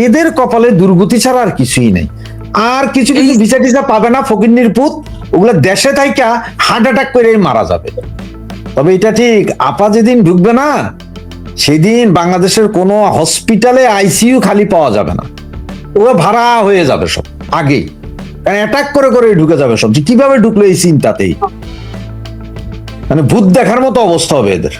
এদের কপালে দুর্গতি ছাড়া আর কিছুই নেই। আর কিছু কিছু ভিসা টিসা পাবে না, ফকিন্নির পুত, ওগুলা দেশে থাইকা হার্ট অ্যাটাক করে মারা যাবে। তবে এটা ঠিক, আপা যেদিন ঢুকবে না সেদিন বাংলাদেশের কোনো হসপিটালে আইসিইউ খালি পাওয়া যাবে না, ওরা ভাড়া হয়ে যাবে সব আগেই, কারণ অ্যাটাক করে করে ঢুকে যাবে সব। যে কিভাবে ঢুকলো এই চিন্তাতেই, মানে ভূত দেখার মতো অবস্থা হবে এদের।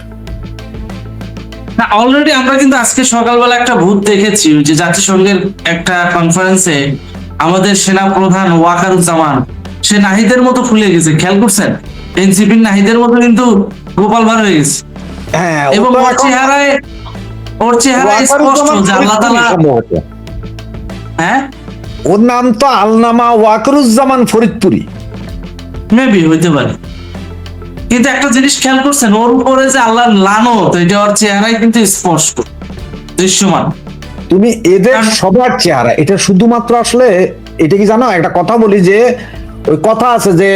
না, অলরেডি আমরা কিন্তু আজকে সকালবেলা একটা ভূত দেখেছি, যে জাতিসংঘের একটা কনফারেন্সে আমাদের সেনা প্রধান ওয়াকারুজ্জামান সে নাহিদের মতো ফুলে গেছে, খেয়াল করছেন? এনসিপির নাহিদের মতো কিন্তু গোপাল ভাঁড় হয়ে গেছে। হ্যাঁ, এবং ওর চেহারায় স্পষ্ট যে আল্লাহ তাআলা, হ্যাঁ ওর নাম তো আলনামা ওয়াকারুজ্জামান ফরিদপুরি, মেবি হইতে পারে। কিন্তু একটা জিনিস খেয়াল করছেন, ওর উপরে যে আল্লাহর লানত, এটা ওর চেহারায় কিন্তু স্পষ্ট দৃশ্যমান। তুমি এদের সবার চেহারা, এটা শুধুমাত্র আসলে এটা কি জানো, একটা কথা বলি যে ওই কথা আছে যে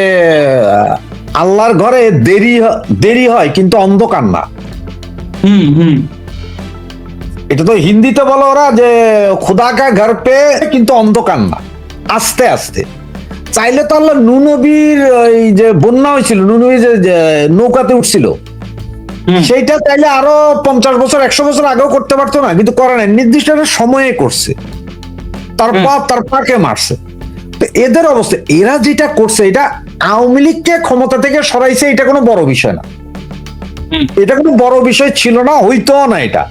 আল্লাহর ঘরে দেরি হয় কিন্তু অন্ধকার না। হুম। এটা তো হিন্দিতে বলো ওরা যে খুদা কা ঘর পে কিন্তু অন্ধকার না, আস্তে আস্তে। চাইলে তো আল্লাহ নূহ নবীর এই যে বন্যা হয়েছিল, নূহ নবী যে নৌকাতে উঠছিল, সেইটা চাইলে আরো 50 বছর 100 বছর আগেও করতে পারতো না, কিন্তু করে নাই, নির্দিষ্ট একটা সময়ে করছে, তার পাকে মারছে। তো এদের অবস্থা, এরা যেটা করছে এটা আওয়ামী লীগকে ক্ষমতা থেকে সরাইছে, এটা কোনো বড় বিষয় না, এটা কোনো বড় বিষয় ছিল না, হইতো না এটা।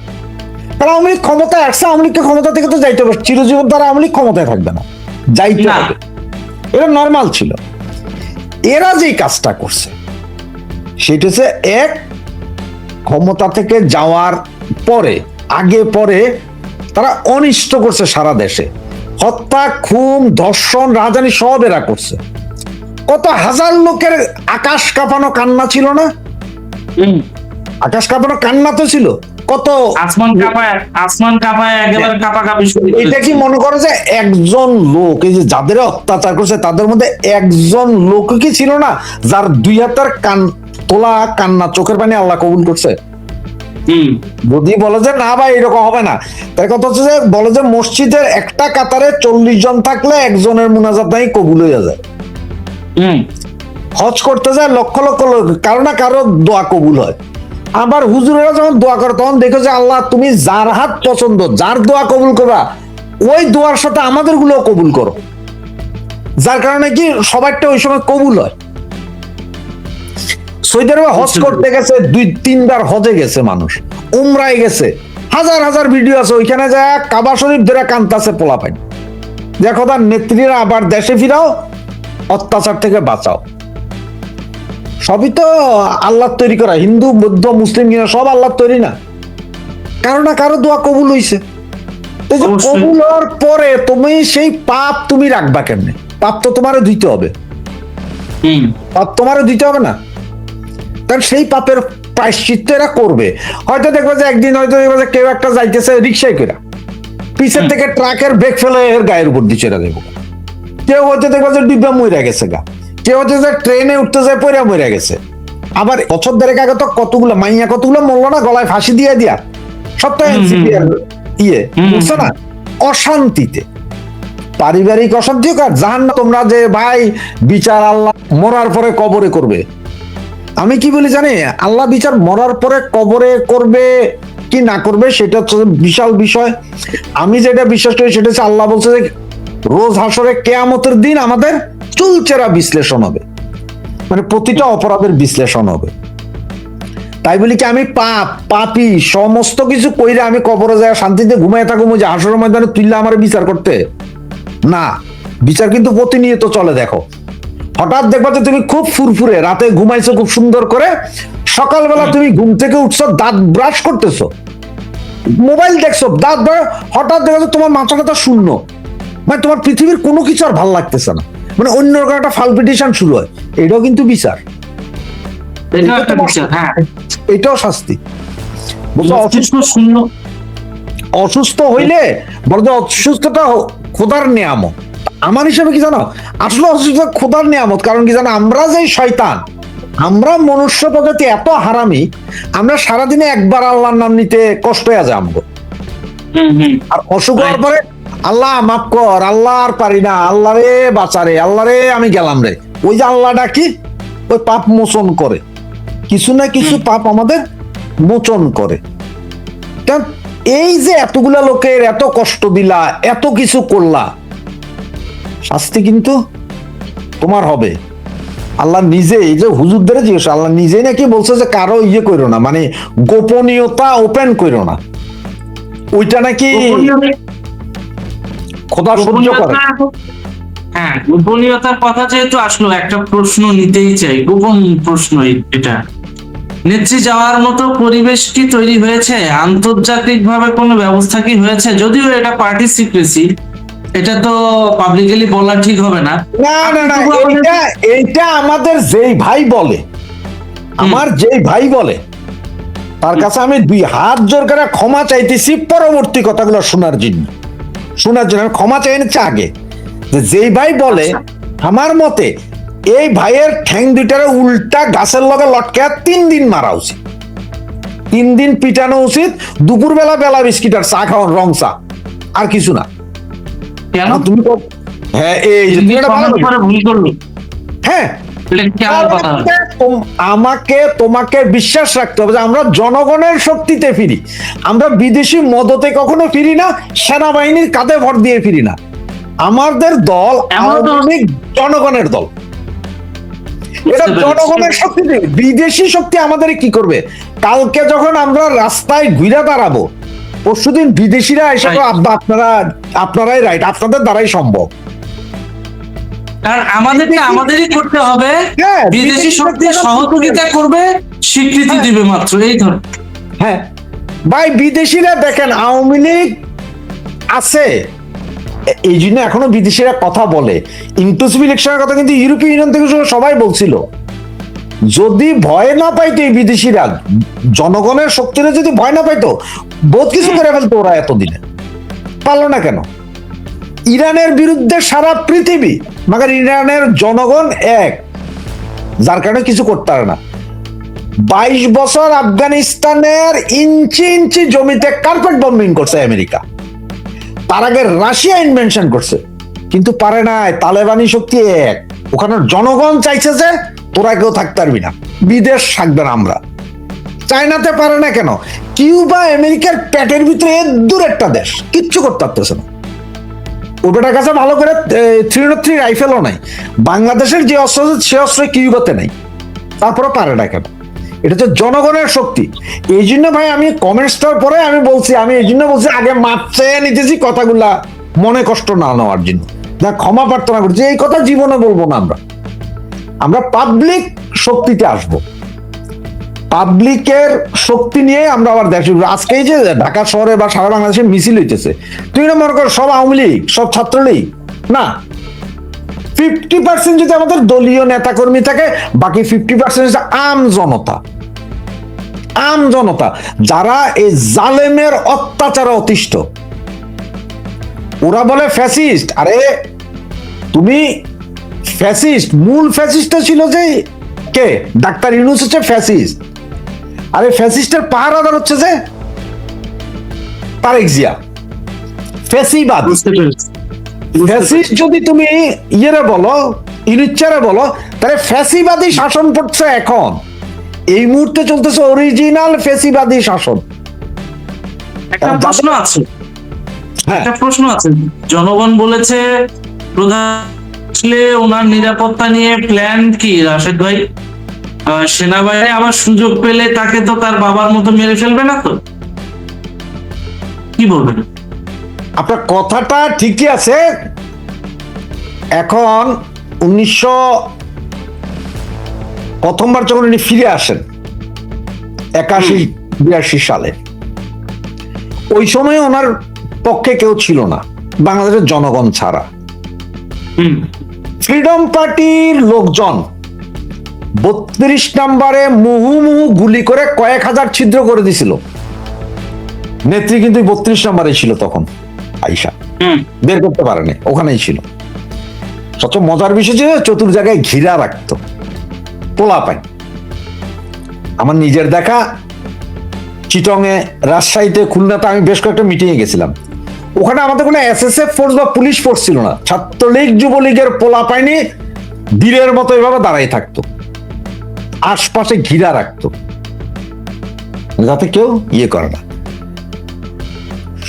কারণ আওয়ামী লীগ ক্ষমতায় আসছে, আওয়ামী লীগকে ক্ষমতা থেকে তো যাইতে হবে, চিরজীবন তারা আওয়ামী লীগ ক্ষমতায় থাকবে না, যাইতে হবে, এটা নর্মাল ছিল। এরা যে কাজটা করছে সেটা হচ্ছে এক, ক্ষমতা থেকে যাওয়ার পরে আগে পরে তারা অনিষ্ট করছে সারা দেশে, হত্যা, খুন, ধর্ষণ, রাজধানী সব এরা করছে। কত হাজার লোকের আকাশ কাঁপানো কান্না ছিল না, আকাশ কাঁপানো কান্না তো ছিল, কত আসমান কাঁপায় একেবারে কাঁপাকাঁপি। এটা কি মনে করো যে একজন লোক, এই যে যাদের অত্যাচার করছে তাদের মধ্যে একজন লোক কি ছিল না যার 2 হাতের তোলা কান্না, চোখের পানি আল্লাহ কবুল করছে? যদি বলে যে না ভাই এরকম হবে না, তার কথা হচ্ছে যে বলে যে মসজিদের একটা কাতারে 40 জন থাকলে একজনের মুনাজাত নাই কবুল হয়ে যায়। হজ করতে যায় লক্ষ লক্ষ লোক, কারো না কারো দোয়া কবুল হয়। আবার হুজুরেরা যখন দোয়া করে তখন দেখো যে আল্লাহ তুমি যার হাত পছন্দ, যার দোয়া কবুল করবা, ওই দোয়ার সাথে আমাদের গুলো কবুল করো, যার কারণে কি সবারটা ওই সময় কবুল হয়। সৌদি আরবে হজ করতে গেছে, 2-3 বার হজে গেছে মানুষ, উমরায় গেছে, হাজার হাজার ভিডিও আছে, ওইখানে যায় কাবা শরীফ ধরে কান্তাছে পোলাপাইন, দেখো তার নেত্রীরা আবার দেশে ফিরাও, অত্যাচার থেকে বাঁচাও। সবই তো আল্লাহর তৈরি করা, হিন্দু বৌদ্ধ মুসলিম কিনা সব আল্লাহর তৈরি না, কারো না কারো দোয়া কবুল হইছে। কবুল হওয়ার পরে তুমি সেই পাপ তুমি রাখবা কেমনে? পাপ তো তোমারও দিতে হবে, পাপ তোমারও দিতে হবে না, কারণ সেই পাপের প্রায়শ্চিত্ত এরা করবে। হয়তো দেখবে যে একদিন হয়তো দেখবে যে কেউ একটা যাইতেছে রিক্সায় করে, পিছের থেকে ট্রাকের ব্রেক ফেলে এর গায়ের উপর দিচ্ছে এরা দেবো। কেউ হয়তো দেখবে যে ডিব্বা মইরা গেছে গা, কেউ হচ্ছে যে ট্রেনে উঠতে যায় পয়রা মরে গেছে। আবার বছর দেড়েক আগে তো কতগুলো মাইয়া কতগুলো মরলো না গলায় ফাঁসি দিয়ে দিয়া, সব তো বুঝছো না, অশান্তিতে, পারিবারিক অশান্তি হোক আর জাহান্নাম। তোমরা যে ভাই বিচার আল্লাহ মরার পরে কবরে করবে, আমি কি বলি জানি, আল্লাহ বিচার মরার পরে কবরে করবে কি না করবে সেটা হচ্ছে বিশাল বিষয়। আমি যেটা বিশ্বাস করি সেটা হচ্ছে আল্লাহ বলছে যে রোজ হাসরে কিয়ামতের দিন আমাদের চুলচেরা বিশ্লেষণ হবে, মানে প্রতিটা অপরাধের বিশ্লেষণ হবে। তাই বলি কি আমি পাপী সমস্ত কিছু কইরা আমি কবরে যায় শান্তিতে ঘুমায় থাকবো যে হাসরের ময়দানে তুললে আমার বিচার করতে? না, বিচার কিন্তু প্রতিনিয়ত চলে। দেখো হঠাৎ দেখবা যে তুমি খুব ফুরফুরে রাতে ঘুমাইছো খুব সুন্দর করে, সকালবেলা তুমি ঘুম থেকে উঠছো, দাঁত ব্রাশ করতেছো, মোবাইল দেখছো, দাঁত হঠাৎ দেখা যাচ্ছে তোমার মাথাটা শূন্য, মানে তোমার পৃথিবীর কোনো কিছু আর ভালো লাগতেছে না, মানে অন্য রকম একটা ফালপিটেশন শুরু হয়। এটাও কিন্তু বিচার, এটাও শাস্তি। অসুস্থ হইলে বলো যে অসুস্থতা খোদার নিয়ামত, আমার হিসাবে কি জানো, আসলে অসুস্থতা খোদার নিয়ামত। কারণ কি জানো, আমরা যে শয়তান, আমরা মনুষ্য প্রজাতি এত হারামি, আমরা সারাদিনে একবার আল্লাহর নাম নিতে কষ্ট হয়ে যায় আমাকে। আর অসুখ হওয়ার পরে আল্লাহ মাফ কর, আল্লাহ আর পারি না, আল্লাহ রে বাঁচা রে, আল্লাহ রে আমি গেলাম রে। ওই যে আল্লাহটা কি, ওই পাপ মোচন করে, কিছু না কিছু পাপ আমাদের মোচন করে। কারণ এই যে এতগুলা লোকের এত কষ্ট দিলা, এত কিছু করলা, শাস্তি কিন্তু তোমার হবে। আল্লাহ নিজে, এই যে হুজুরদের জিজ্ঞেস, আল্লাহ নিজে নাকি বলছে যে কারো ইয়ে করো না, মানে গোপনীয়তা ওপেন করো না, ওইটা নাকি খোদা সহ্য করে। হ্যাঁ, গোপনীয়তার কথা যেহেতু আসলো, একটা প্রশ্ন নিতেই চাই, গোপন প্রশ্ন এটা। নেত্রী যাওয়ার মতো পরিবেশ কি তৈরি হয়েছে? আন্তর্জাতিক ভাবে কোনো ব্যবস্থা কি হয়েছে? যদিও এটা পার্টি সিক্রেসি, এটা তো পাবলিকলি বলা ঠিক হবে না। না না না, এইটা আমাদের যেই ভাই বলে, আমার যেই ভাই বলে, তার কাছে আমি 2 হাত জোর করে ক্ষমা চাইতেছি পরবর্তী কথাগুলো শোনার জন্য। আমি ক্ষমা চাই নিচ্ছি আগে, যে যেই ভাই বলে, আমার মতে এই ভাইয়ের ঠ্যাং দুইটারে উল্টা গাছের লগে লটকে 3 দিন মারা উচিত, 3 দিন পিটানো উচিত, দুপুরবেলা বেলা বিস্কিট আর চা খাওয়ার, রং চা, আর কিছু না। কেন? তুমি হ্যাঁ, এই যে তুমি একটা ভালো ভুল করলো। হ্যাঁ, আমাকে তোমাকে বিশ্বাস রাখতে হবে যে আমরা জনগণের শক্তিতে ফিরি, আমরা বিদেশি মদতে কখনো ফিরি না, সেনাবাহিনীর কাঁধে ভর দিয়ে ফিরি না। আমাদের দল আওয়ামী লীগ জনগণের দল, এটা জনগণের শক্তি। বিদেশি শক্তি আমাদের কি করবে? কালকে যখন আমরা রাস্তায় ঘুরে দাঁড়াবো, পরশুদিন বিদেশিরা এসে আপনারাই রাইট, আপনাদের দ্বারাই সম্ভব। কারণ আমাদেরই করতে হবে, বিদেশি শক্তি সহযোগিতা করবে, স্বীকৃতি দিবে মাত্র, এই ধর। হ্যাঁ ভাই, বিদেশিরা দেখেন আওয়ামী লীগ আছে, এই জন্য এখনো বিদেশিরা কথা বলে। ইনক্লুসিভ ইলেকশনের কথা কিন্তু ইউরোপীয় ইউনিয়ন থেকে সবাই বলছিল। যদি ভয় না পাইতো এই বিদেশিরা, জনগণের শক্তিরা যদি ভয় না পাইতো, বহুত কিছু করে ফেলতো ওরা। এতদিনে পারলো না কেন? ইরানের বিরুদ্ধে সারা পৃথিবী, মাগার ইরানের জনগণ এক, যার কারণে কিছু করতে পারে না। 22 বছর আফগানিস্তানের ইঞ্চি ইঞ্চি জমিতে কার্পেট বম্বিং করছে আমেরিকা, তার আগে রাশিয়া ইনভেনশন করছে, কিন্তু পারে নাই। তালেবানি শক্তি এক, ওখানে জনগণ চাইছে যে তোরা কেউ থাকতে পারবি না, বিদেশ থাকবে না আমরা। চায়নাতে পারে না কেন? কিউবা আমেরিকার পেটের ভিতরে দূর একটা দেশ, কিচ্ছু করতে পারতেছে না। ওটার কাছে ভালো করে 303 রাইফেলও নাই। বাংলাদেশের যে অস্ত্র সে অস্ত্র কিউবাতে নাই, তারপরে পারে না কেন? এটা হচ্ছে জনগণের শক্তি। এই জন্য ভাই আমি কমেন্টসটার পরে আমি বলছি, আমি এই জন্য বলছি আগে মাপ চেয়ে নিতেছি কথাগুলা মনে কষ্ট না নেওয়ার জন্য, যা ক্ষমা প্রার্থনা করছি। এই কথা জীবনে বলবো না। আমরা পাবলিক শক্তিতে আসবো, পাবলিকের শক্তি নিয়ে আমরা আবার দেশ। আজকে এই যে ঢাকা শহরে বা সারা বাংলাদেশে মিছিল হইতেছে, তুই না মনে কর সব আওয়ামী লীগ, সব ছাত্রলীগ না। 50% যদি আমাদের দলীয় নেতা কর্মী থাকে, বাকি 50% আম জনতা, আম জনতা যারা এই জালেমের অত্যাচারে অতিষ্ঠ। ওরা বলে ফ্যাসিস্ট। আরে তুমি ফ্যাসিস্ট, মূল ফ্যাসিস্ট ছিল যে কে? ডাক্তার ইউনূস হচ্ছে ফ্যাসিস্ট। আরে ফ্যাসিস্টের পাহারাদার হচ্ছে যে তারেক জিয়া, ফ্যাসিবাদ। ফ্যাসিস্ট যদি তুমি ইয়েরে বলো, ইনুচ্চারে বলো, তাহলে ফ্যাসিবাদী শাসন পড়ছে এখন। এই মুহূর্তে চলতেছে অরিজিনাল ফ্যাসিবাদী শাসন। একটা প্রশ্ন আছে, জনগণ বলেছে প্রধান ওনার নিরাপত্তা নিয়ে প্ল্যান কি রাশেদ ভাই? সেনাবাহিনী আবার সুযোগ পেলে তাকে তো তার বাবার মতো মেরে ফেলবে না তো? কি বলবেন? আপনার কথাটা ঠিকই আছে। এখন 1900 প্রথমবার যখন উনি ফিরে আসেন 81-82 সালে, ওই সময় ওনার পক্ষে কেউ ছিল না বাংলাদেশের জনগণ ছাড়া। ফ্রিডম পার্টির লোকজন 32 নম্বরে মুহু গুলি করে কয়েক হাজার ছিদ্র করে দিছিল। নেত্রী কিন্তু 32 নম্বরে ছিল তখন, আইসা বের করতে পারেনি, ওখানেই ছিল। সবচেয়ে মজার বিষয় ছিল চতুর জায়গায় ঘিরা রাখতো পোলাপাই। আমার নিজের দেখা চিটংয়ে, রাজশাহীতে, খুলনাতে আমি বেশ কয়েকটা মিটিংয়ে গেছিলাম। ওখানে আমাদের কোনো এসএসএফ ফোর্স বা পুলিশ ফোর্স ছিল না, ছাত্রলীগ যুবলীগের পোলা পাইনি বীরের মতো এভাবে দাঁড়াই থাকতো, আশপাশে ঘিরা রাখতো যাতে কেউ ইয়ে করে না।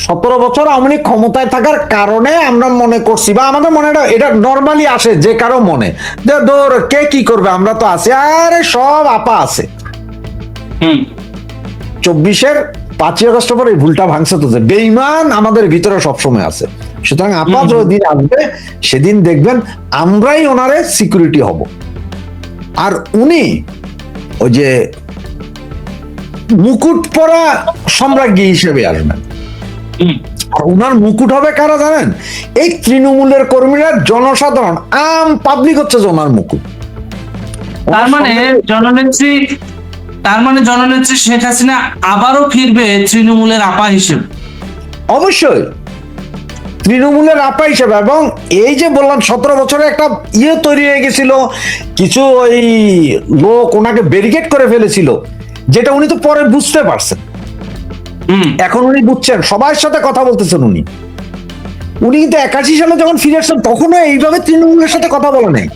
17 বছর আওয়ামী লীগ ক্ষমতায় থাকার কারণে আমরা মনে করছি, বা আমাদের মনে এটা নর্মালি আসে যে কারো মনে, যে ধর কে কি করবে, আমরা তো আছি, আরে সব আপা আছে। 24-এর 5ই আগস্টের পর এই ভুলটা ভাঙছে তো, যে বেঈমান আমাদের ভিতরে সবসময় আছে। সুতরাং আপা যেদিন আসবে সেদিন দেখবেন আমরাই ওনারে সিকিউরিটি হব, আর উনি ওই যে মুকুট পরা সম্রাজ্ঞী হিসেবে আসবেন। আর উনার মুকুট হবে কারা জানেন? এই তৃণমূলের কর্মীরা, জনসাধারণ, আম পাবলিক হচ্ছে যে ওনার মুকুট। তার মানে জননেত্রী শেখ হাসিনা আবারও ফিরবে তৃণমূলের আপা হিসেবে। অবশ্যই তৃণমূলের আপা হিসেবে। এবং এই যে বললাম 17 বছরে একটা ইয়ে তৈরি হয়ে গেছিল, কিছু ওই লোক ওনাকে ব্যারিকেড করে ফেলেছিল, যেটা উনি তো পরে বুঝতে পারছেন। এখন উনি বুঝছেন, সবার সাথে কথা বলতেছেন উনি। উনি কিন্তু 81 সালে যখন ফিরে আসছেন তখনও এইভাবে তৃণমূলের সাথে কথা বলেন নাই।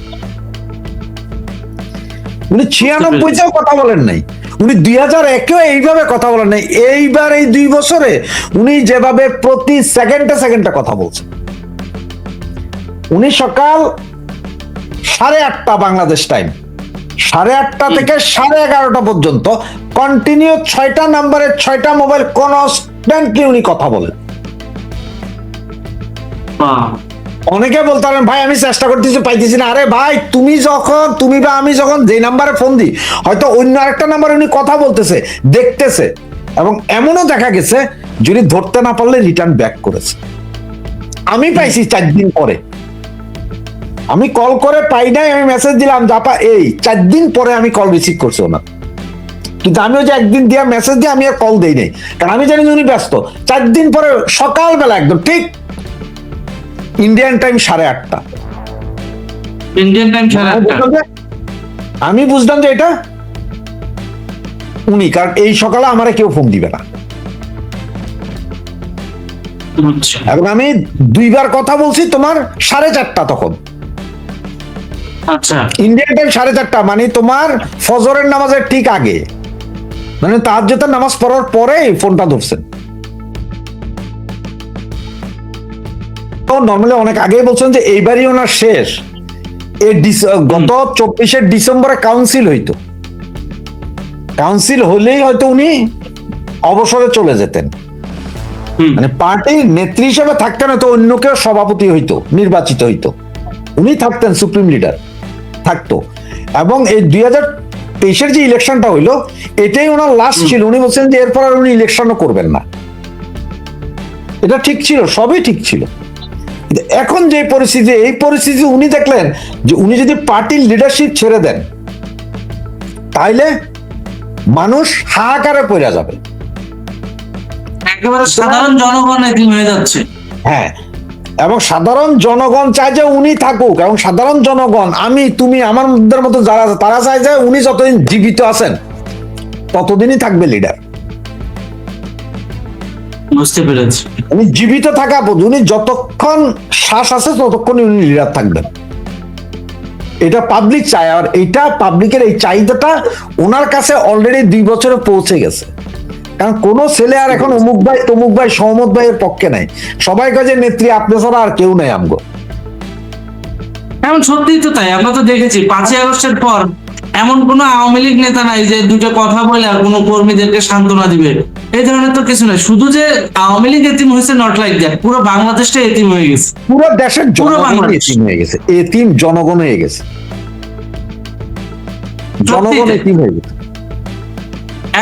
উনি 96-তেও কথা বলেন নাই, উনি 2001-এও এইভাবে কথা বলেন নাই। এইবার এই 2 বছরে উনি যেভাবে প্রতি সেকেন্ডে কথা বলছেন। উনি সকাল 8:30 বাংলাদেশ টাইম, 8:30 থেকে 11:30 পর্যন্ত কন্টিনিউ 6টা নাম্বারের 6টা মোবাইল কনস্ট্যান্টলি উনি কথা বলেন। অনেকে বলতে পারেন ভাই আমি চেষ্টা করতেছি পাইতেছি না। আরে ভাই তুমি বা আমি যখন যে নাম্বারে ফোন দিই, হয়তো অন্য আরেকটা নাম্বারে উনি কথা বলতেছে, দেখতেছে, এবং এমনও দেখা গেছে যদি ধরতে না পারলে রিটার্ন ব্যাক করেছে। আমি পাইছি 4 দিন পরে, আমি কল করে পাই নাই, আমি মেসেজ দিলাম জাপা এই 4 দিন পরে আমি কল রিসিভ করছি ওনার। কিন্তু আমি ওই যে একদিন দিয়া মেসেজ দিয়ে আমি আর কল দেই নাই, কারণ আমি জানি উনি ব্যস্ত। 4 দিন পরে সকালবেলা একদম ঠিক ইন্ডিয়ান টাইম 8:30, ইন্ডিয়ান টাইম 8:30, আমি বুঝলাম যে এটা উনি, কারণ এই সকালে আমারে কেউ ফোন দিবে না। এবং আমি 2বার কথা বলছি তোমার 4:30 তখন, আচ্ছা ইন্ডিয়ান টাইম 4:30, মানে তোমার ফজরের নামাজের ঠিক আগে, মানে তাহাজ্জুদের নামাজ পড়ার পরে ফোনটা ধরছেন। নর্মালি অনেক আগেই বলছেন যে এইবারই ওনার শেষ। গত 24-এর ডিসেম্বরে কাউন্সিল হইতো, কাউন্সিল হলেই হয়তো উনি অবসরে চলে যেতেন, মানে পার্টির নেত্রী হিসেবে থাকতেন, হয়তো অন্য কেউ সভাপতি হইতো, নির্বাচিত হইতো, উনি থাকতেন, সুপ্রিম লিডার থাকতো। এবং এই 2023-এর যে ইলেকশনটা হইলো এটাই ওনার লাস্ট ছিল। উনি বলছেন যে এরপর আর উনি ইলেকশনও করবেন না। এটা ঠিক ছিল, সবই ঠিক ছিল। এখন যে পরিস্থিতি, এই পরিস্থিতি উনি দেখলেন যে উনি যদি পার্টির লিডারশিপ ছেড়ে দেন তাইলে মানুষ হাহাকারে পড়ে যাবে, একেবারে সাধারণ জনগণ এদিন হয়ে যাচ্ছে। হ্যাঁ, এবং সাধারণ জনগণ চায় যে উনি থাকুক, এবং সাধারণ জনগণ, আমি তুমি আমাদের মতো যারা আছে তারা চায় যে উনি যতদিন জীবিত আছেন ততদিনই থাকবে লিডার। বুঝতে পেরেছি, উনি জীবিত থাকা, উনি যতক্ষণ শ্বাস আছে ততক্ষণ উনি লিডার থাকবেন, এটা পাবলিক চায়। আর এইটা পাবলিকের এই চাহিদাটা ওনার কাছে অলরেডি 2 বছরে পৌঁছে গেছে। কারণ কোন ছেলে আর এখন অমুক ভাই তমুক ভাই সহমত ভাইয়ের পক্ষে নাই, সবাই কাজে নেত্রী আপনি ছাড়া আর কেউ নাই আমগো। এখন সত্যিই তো তাই, আমরা তো দেখেছি 5ই আগস্টের পর এমন কোন আওয়ামী লীগ নেতা নাই যে দুটো কথা বলে আর কোনো কর্মীদেরকে সান্ত্বনা দিবে, এই ধরনের তো কিছু নাই। শুধু যে আওয়ামী লীগ এতিম হয়েছে নট লাইক দ্যাট, পুরো বাংলাদেশটা এতিম হয়ে গেছে, পুরো দেশের জনগণ এতিম হয়ে গেছে, এতিম জনগণ হয়ে গেছে, জনগণ এতিম হয়ে গেছে।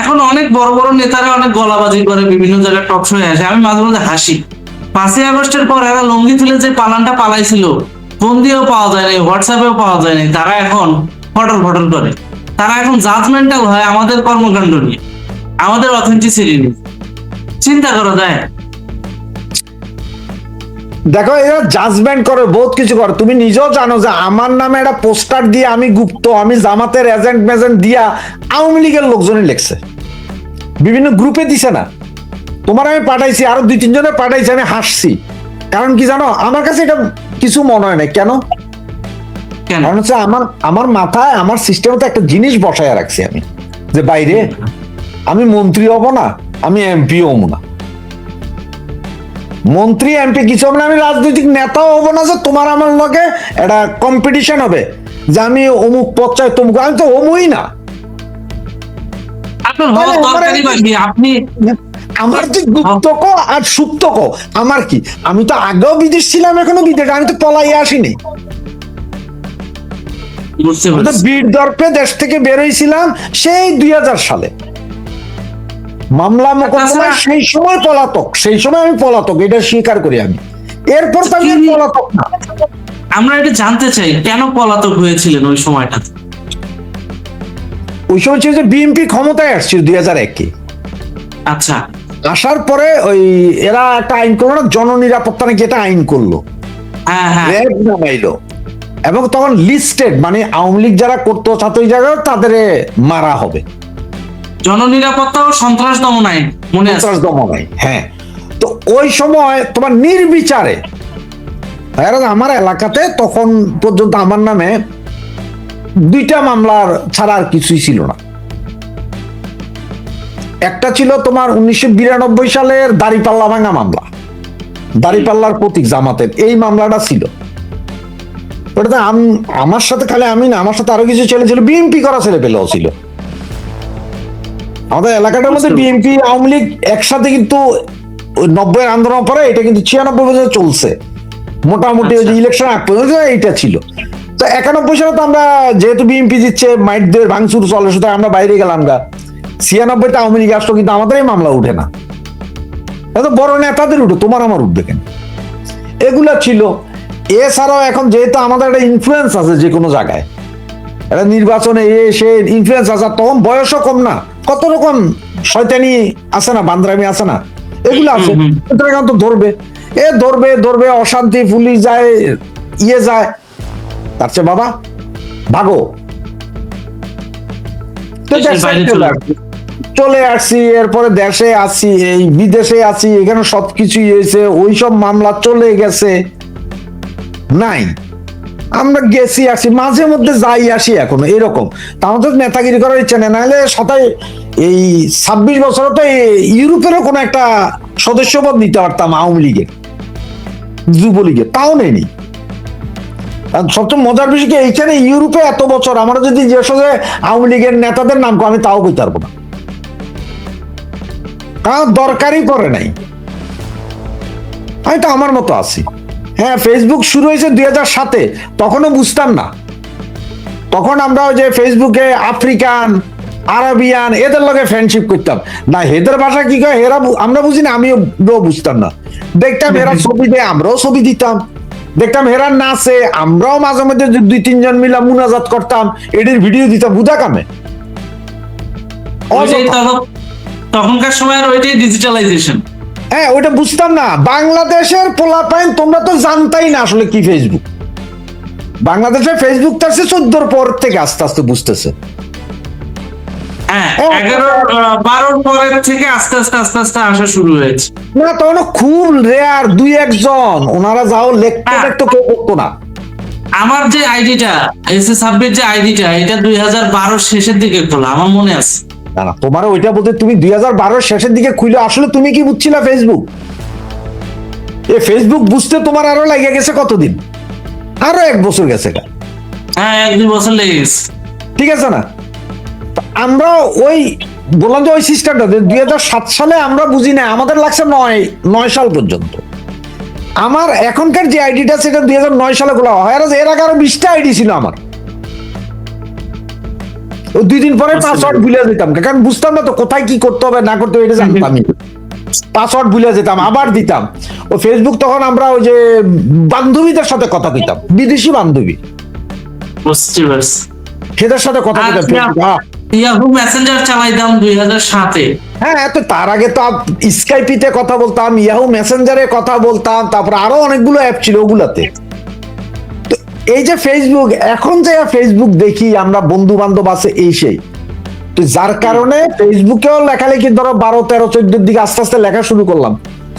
এখন অনেক বড় বড় নেতারা অনেক গলাবাজি করে, বিভিন্ন জায়গায় টক শোয়ে আসে, আমি মাঝে মাঝে হাসি। 5ই আগস্টের পর এরা লঙ্গি তুলে যে পালানটা পালাইছিল, ফোন দিয়েও পাওয়া যায় নাই, হোয়াটসঅ্যাপেও পাওয়া যায় নাই, তারা এখন ফটর ফটর করে, তারা এখন জাজমেন্টাল হয় আমাদের কর্মকাণ্ড নিয়ে, আমাদের অথেন্টিসিটি নিয়ে। চিন্তা করা যায়, দেখো এরা জাজমেন্ট করে, বহুত কিছু করে। তুমি নিজেও জানো যে আমার নামে একটা পোস্টার দিয়ে আমি গুপ্ত, আমি জামাতের এজেন্ট মেজেন্ট দিয়া আওয়ামী লীগের লোকজনই লেখছে, বিভিন্ন গ্রুপে দিছে না, তোমার আমি পাঠাইছি, আরো 2-3 জনে পাঠাইছি, আমি হাসছি। কারণ কি জানো, আমার কাছে এটা কিছু মনে হয় না। কেন? কেন? কারণ হচ্ছে আমার মাথায়, আমার সিস্টেমে তো একটা জিনিস বসায় রাখছি আমি, যে বাইরে আমি মন্ত্রী হব না, আমি এমপি হব না। মন্ত্রী এমপি কিছু হবে না, আমি রাজনৈতিক নেতাও হবো না যে তোমার আমার লগে একটা কম্পিটিশন হবে যে আমি অমুক পদ চাই তমুক, আমি তো হমই না। আপনার হওয়ার দরকারই বা কি? আপনি আমার যে গুপ্ত কো আর সুপ্ত কো, আমার কি? আমি তো আগেও বিদেশ ছিলাম, এখনো বিদেশ, আমি তো পলাইয়া আসিনি। বুঝতে আমি তো পারছি। বীর দর্পে দেশ থেকে বেরোইছিলাম সেই 2000 সালে, মামলা মোকদ্দমায় সেই সময় পলাতক, সেই সময় আমি পলাতক, এটা স্বীকার করি আমি। এরপর তো আমি আর পলাতক না। আমরা এটা জানতে চাই, কেন পলাতক হয়েছিলেন ওই সময়টা? ওই সময় ছিল যে বিএনপি ক্ষমতায় আসছিল 2001-এ। আচ্ছা, আসার পরে ওই এরা একটা আইন করলো না, জননিরাপত্তা নাকি একটা আইন করলো, হ্যাঁ হ্যাঁ, র্যাব নামাইলো, এবং তখন লিস্টেড মানে আওয়ামী লীগ যারা করতো ছাত্র জায়গায় তাদের মারা হবে, জননিরাপত্তা ও সন্ত্রাস দমন আইন মনে আছে? সন্ত্রাস দমন আইন। হ্যাঁ, তো ওই সময় তোমার নির্বিচারে আমার এলাকাতে তখন পর্যন্ত আমার নামে 2টা মামলার ছাড়া আর কিছুই ছিল না। একটা ছিল তোমার 1992 সালের দাড়িপাল্লা ভাঙা মামলা, দাড়িপাল্লার প্রতীক জামাতের, এই মামলাটা ছিল। ওটাতে আমার সাথে খালি আমি না, আমার সাথে আরো কিছু ছেলে ছিল, বিএনপি করা ছেলে পেলেও ছিল। আমাদের এলাকাটার মধ্যে বিএনপি আওয়ামী লীগ একসাথে, কিন্তু 90-এর আন্দোলন পরে এটা কিন্তু 96 পর্যন্ত চলছে মোটামুটি, ওই যে ইলেকশন আগ পর্যন্ত এইটা ছিল। তো 91 সালে তো আমরা যেহেতু বিএনপি দিচ্ছে মাইটদের ভাঙচুর চলে, সুতরাং আমরা বাইরে গেলাম গা। 96-তে আওয়ামী লীগ আসলো, কিন্তু আমাদের এই মামলা উঠে না, এত বড় নেতাদের উঠে, তোমার আমার উঠবে কেন? এগুলা ছিল। এছাড়াও এখন যেহেতু আমাদের একটা ইনফ্লুয়েন্স আছে যে কোনো জায়গায়, একটা নির্বাচনে সে ইনফ্লুয়েন্স আছে, তখন বয়সও কম না, কত রকম শয়তানি আছে না, বান্দরামি আছে না, এগুলো আছে। এখন তো ধরবে, ধরবে ধরবে, অশান্তি, পুলিশ যায়, যায়, তার চেয়ে বাবা ভাগো। তো চলে আসছি, এরপরে দেশে আছি, এই বিদেশে আছি, এখানে সবকিছু হয়েছে, ওইসব মামলা চলে গেছে, নাই আমরা গেছি আসি, মাঝে মধ্যে যাই আসি এখনো এরকম। তা আমাদের নেতাগিরি করার ইচ্ছা নেই, নাহলে সাথে এই 26 বছর তো ইউরোপেরও কোনো একটা সদস্যপদ নিতে পারতাম, আওয়ামী লীগের, যুবলীগের, তাও নেই। সবচেয়ে মজার বিষয় কি, এইখানে ইউরোপে এত বছর আমরা যদি যে আওয়ামী লীগের নেতাদের নাম আমি তাও কইতে পারবো না, কারণ দরকারই পড়ে নাই। আমি তো আমার মতো আছি। হ্যাঁ, ফেসবুক শুরু হয়েছে 2007-এ, তখনও বুঝতাম না। তখন আমরা ওই যে ফেসবুকে আফ্রিকান, আরবিয়ান এদের লগে ফ্রেন্ডশিপ করতাম না, এদের ভাষা কি কয় এরা আমরা বুঝি না, আমিও বুঝতাম না। দেখতাম এরা ছবি দেয়, আমরাও ছবি দিতাম। দেখতাম এরা নাচে, আমরাও মাঝে মধ্যে 2-3 জন মিলা মুনাজাত করতাম, এটির ভিডিও দিতাম, বুঝা কামে। তখনকার সময় ওইটাই ডিজিটালাইজেশন। হ্যাঁ, ওইটা বুঝতাম না। বাংলাদেশের পোলাপাইন তোমরা তো জানতাই না আসলে কি ফেসবুক। বাংলাদেশের ফেসবুক তো আসছে 14-র পর থেকে আস্তে আস্তে বুঝতেছে। হ্যাঁ, 11-12 পরের থেকে আস্তে আস্তে আস্তে আস্তে আসা শুরু হয়েছে। না, তখন খুব রেয়ার 2-1 ওনারা যাও লেখতো, কেউ করতো না। আমার যে আইডিটা এসএ সাব্বির যে আইডিটা, এটা 2012 শেষের দিকে খোলা, আমার মনে আছে। না না, তোমার ওইটা বলতে তুমি 2012 শেষের দিকে খুলে, আসলে তুমি কি বুঝছিলা ফেসবুক? এই ফেসবুক বুঝতে তোমার আরো লাগে গেছে কতদিন? আরো 1 বছর গেছে। হ্যাঁ, 1-2 বছর লেগে গেছে। ঠিক আছে না? আমরা ওই বললাম যে ওই সিস্টেমটা 2007 সালে আমরা বুঝি না, আমাদের লাগছে 9 সাল পর্যন্ত। আমার এখনকার যে আইডিটা সেটা 2009 সালে খোলা হয়, এর আগে আরো 20টা আইডি ছিল আমার। ও 2 দিন পরে পাসওয়ার্ড ভুলে যেতাম, কারণ বুঝতাম না তো কোথায় কি করতে হবে না করতে হবে, এটা জানতাম আমি। পাসওয়ার্ড ভুলে যেতাম, আবার দিতাম। ও ফেসবুক তখন আমরা ওই যে বান্ধবীদের সাথে কথা কইতাম, বিদেশি বান্ধবী, বুঝতে পারছি, সেদের সাথে কথা কইতাম। ইয়াহু মেসেঞ্জার চালাইতাম 2007-এ। হ্যাঁ, তো তার আগে তো স্কাইপিতে কথা বলতাম, ইয়াহু মেসেঞ্জারে কথা বলতাম, তারপর আরো অনেকগুলো অ্যাপ ছিল ওগুলাতে। এই যে ফেসবুক, এখন যে ফেসবুক দেখি আমরা, বন্ধু বান্ধব আছে এই সেই, তো যার কারণে ফেসবুকেও লেখালেখি ধরো 12, 13, 14 দিকে আস্তে আস্তে লেখা শুরু করলাম।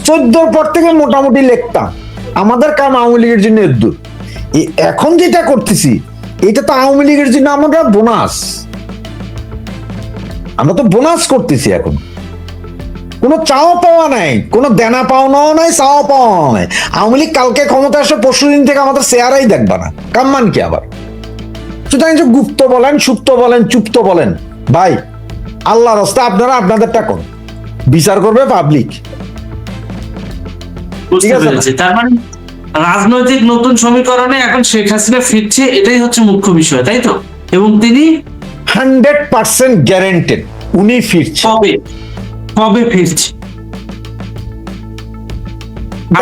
14 পর থেকে মোটামুটি লিখতাম। আমাদের কাম আওয়ামী লীগের জন্য দূর। এখন যেটা করতেছি এটা তো আওয়ামী লীগের জন্য আমরা বোনাস, আমরা তো বোনাস করতেছি। এখন কোনো চাওয়া পাওয়া নাই, কোনো দেনা পাওনাও নাই, চাওয়া পাওয়াও নাই। আওয়ামী লীগ কালকে ক্ষমতা আসে, পরশু দিন থেকে আমাদের চেহারাই দেখবা না, কাম্মান কি আবার। সুতরাং যে গুপ্ত বলেন, সুপ্ত বলেন, চুপ্ত বলেন, ভাই আল্লাহর রাস্তা আপনারা আপনাদেরটা করুন, বিচার করবে পাবলিক। বুঝতে পেরেছি। তার মানে রাজনৈতিক নতুন সমীকরণে এখন শেখ হাসিনা ফিরছে, এটাই হচ্ছে মুখ্য বিষয়, তাই তো? এবং তিনি 100% গ্যারেন্টেড উনি ফিরছে। কবে কবে ফিরছে?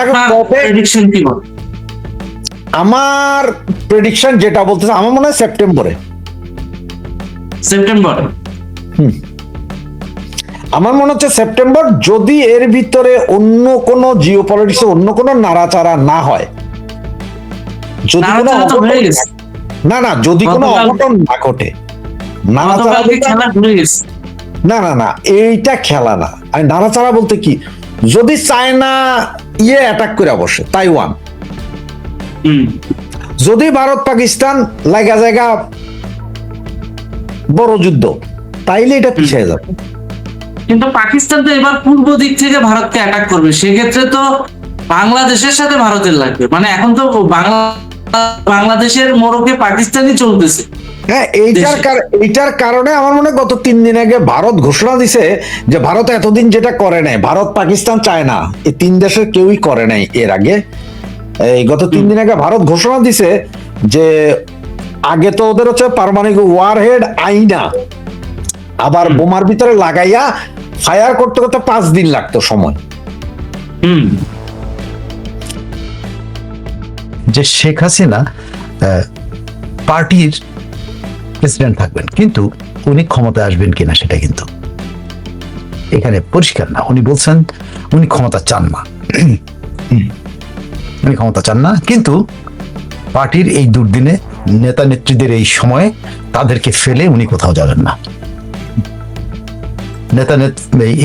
আপনার প্রেডিকশন কি বলে? আমার প্রেডিকশন যেটা বলতেছে, আমার মনে হয় সেপ্টেম্বরে। সেপ্টেম্বর? আমার মনে হচ্ছে সেপ্টেম্বর, যদি এর ভিতরে অন্য কোনো জিওপলিটিক্সে অন্য কোনো নাড়াচাড়া না হয়, যদি কোনো নাড়াচাড়া তো হয়ে গেছে। না না, যদি কোনো গতকাল- অঘটন না ঘটে, নাড়াচাড়া গতকালকে বলতে- খেলা ঘুরে গেছে। না না না, এইটা খেলা না। আমি নাড়াচাড়া বলতে কি, যদি চায়না অ্যাটাক করে বসে তাইওয়ান, হুম। যদি ভারত পাকিস্তান লাগা জায়গা বড় যুদ্ধ, তাইলে এটা পিছিয়ে যাবে। কিন্তু পাকিস্তান তো এবার পূর্ব দিক থেকে ভারতকে অ্যাটাক করবে, সেক্ষেত্রে তো বাংলাদেশের সাথে ভারতের লাগবে। মানে এখন তো বাংলাদেশের মোড়কে পাকিস্তানই চলতেছে। হ্যাঁ, এইটার কারণে আমার মনে হয় গত 3 দিন আগে ভারত ঘোষণা দিছে যে ভারত এতদিন যেটা করে নাই, ভারত পাকিস্তান চায় না, এই 3 দেশের কেউই করে নাই এর আগে। এই গত 3 দিন আগে ভারত ঘোষণা দিছে যে আগে তো ওদের হচ্ছে পারমাণবিক ওয়ারহেড আইনা, আবার বোমার ভিতরে লাগাইয়া ফায়ার করতে করতে 5 দিন লাগতো সময়। হুম। যে শেখ হাসিনা পার্টির প্রেসিডেন্ট থাকবেন, কিন্তু উনি ক্ষমতায় আসবেন কিনা সেটা কিন্তু এখানে পরিষ্কার না। উনি বলছেন উনি ক্ষমতা চান না, উনি ক্ষমতা চান না, কিন্তু পার্টির এই দুর্দিনে নেতা নেত্রীদের এই সময়ে তাদেরকে ফেলে উনি কোথাও যাবেন না।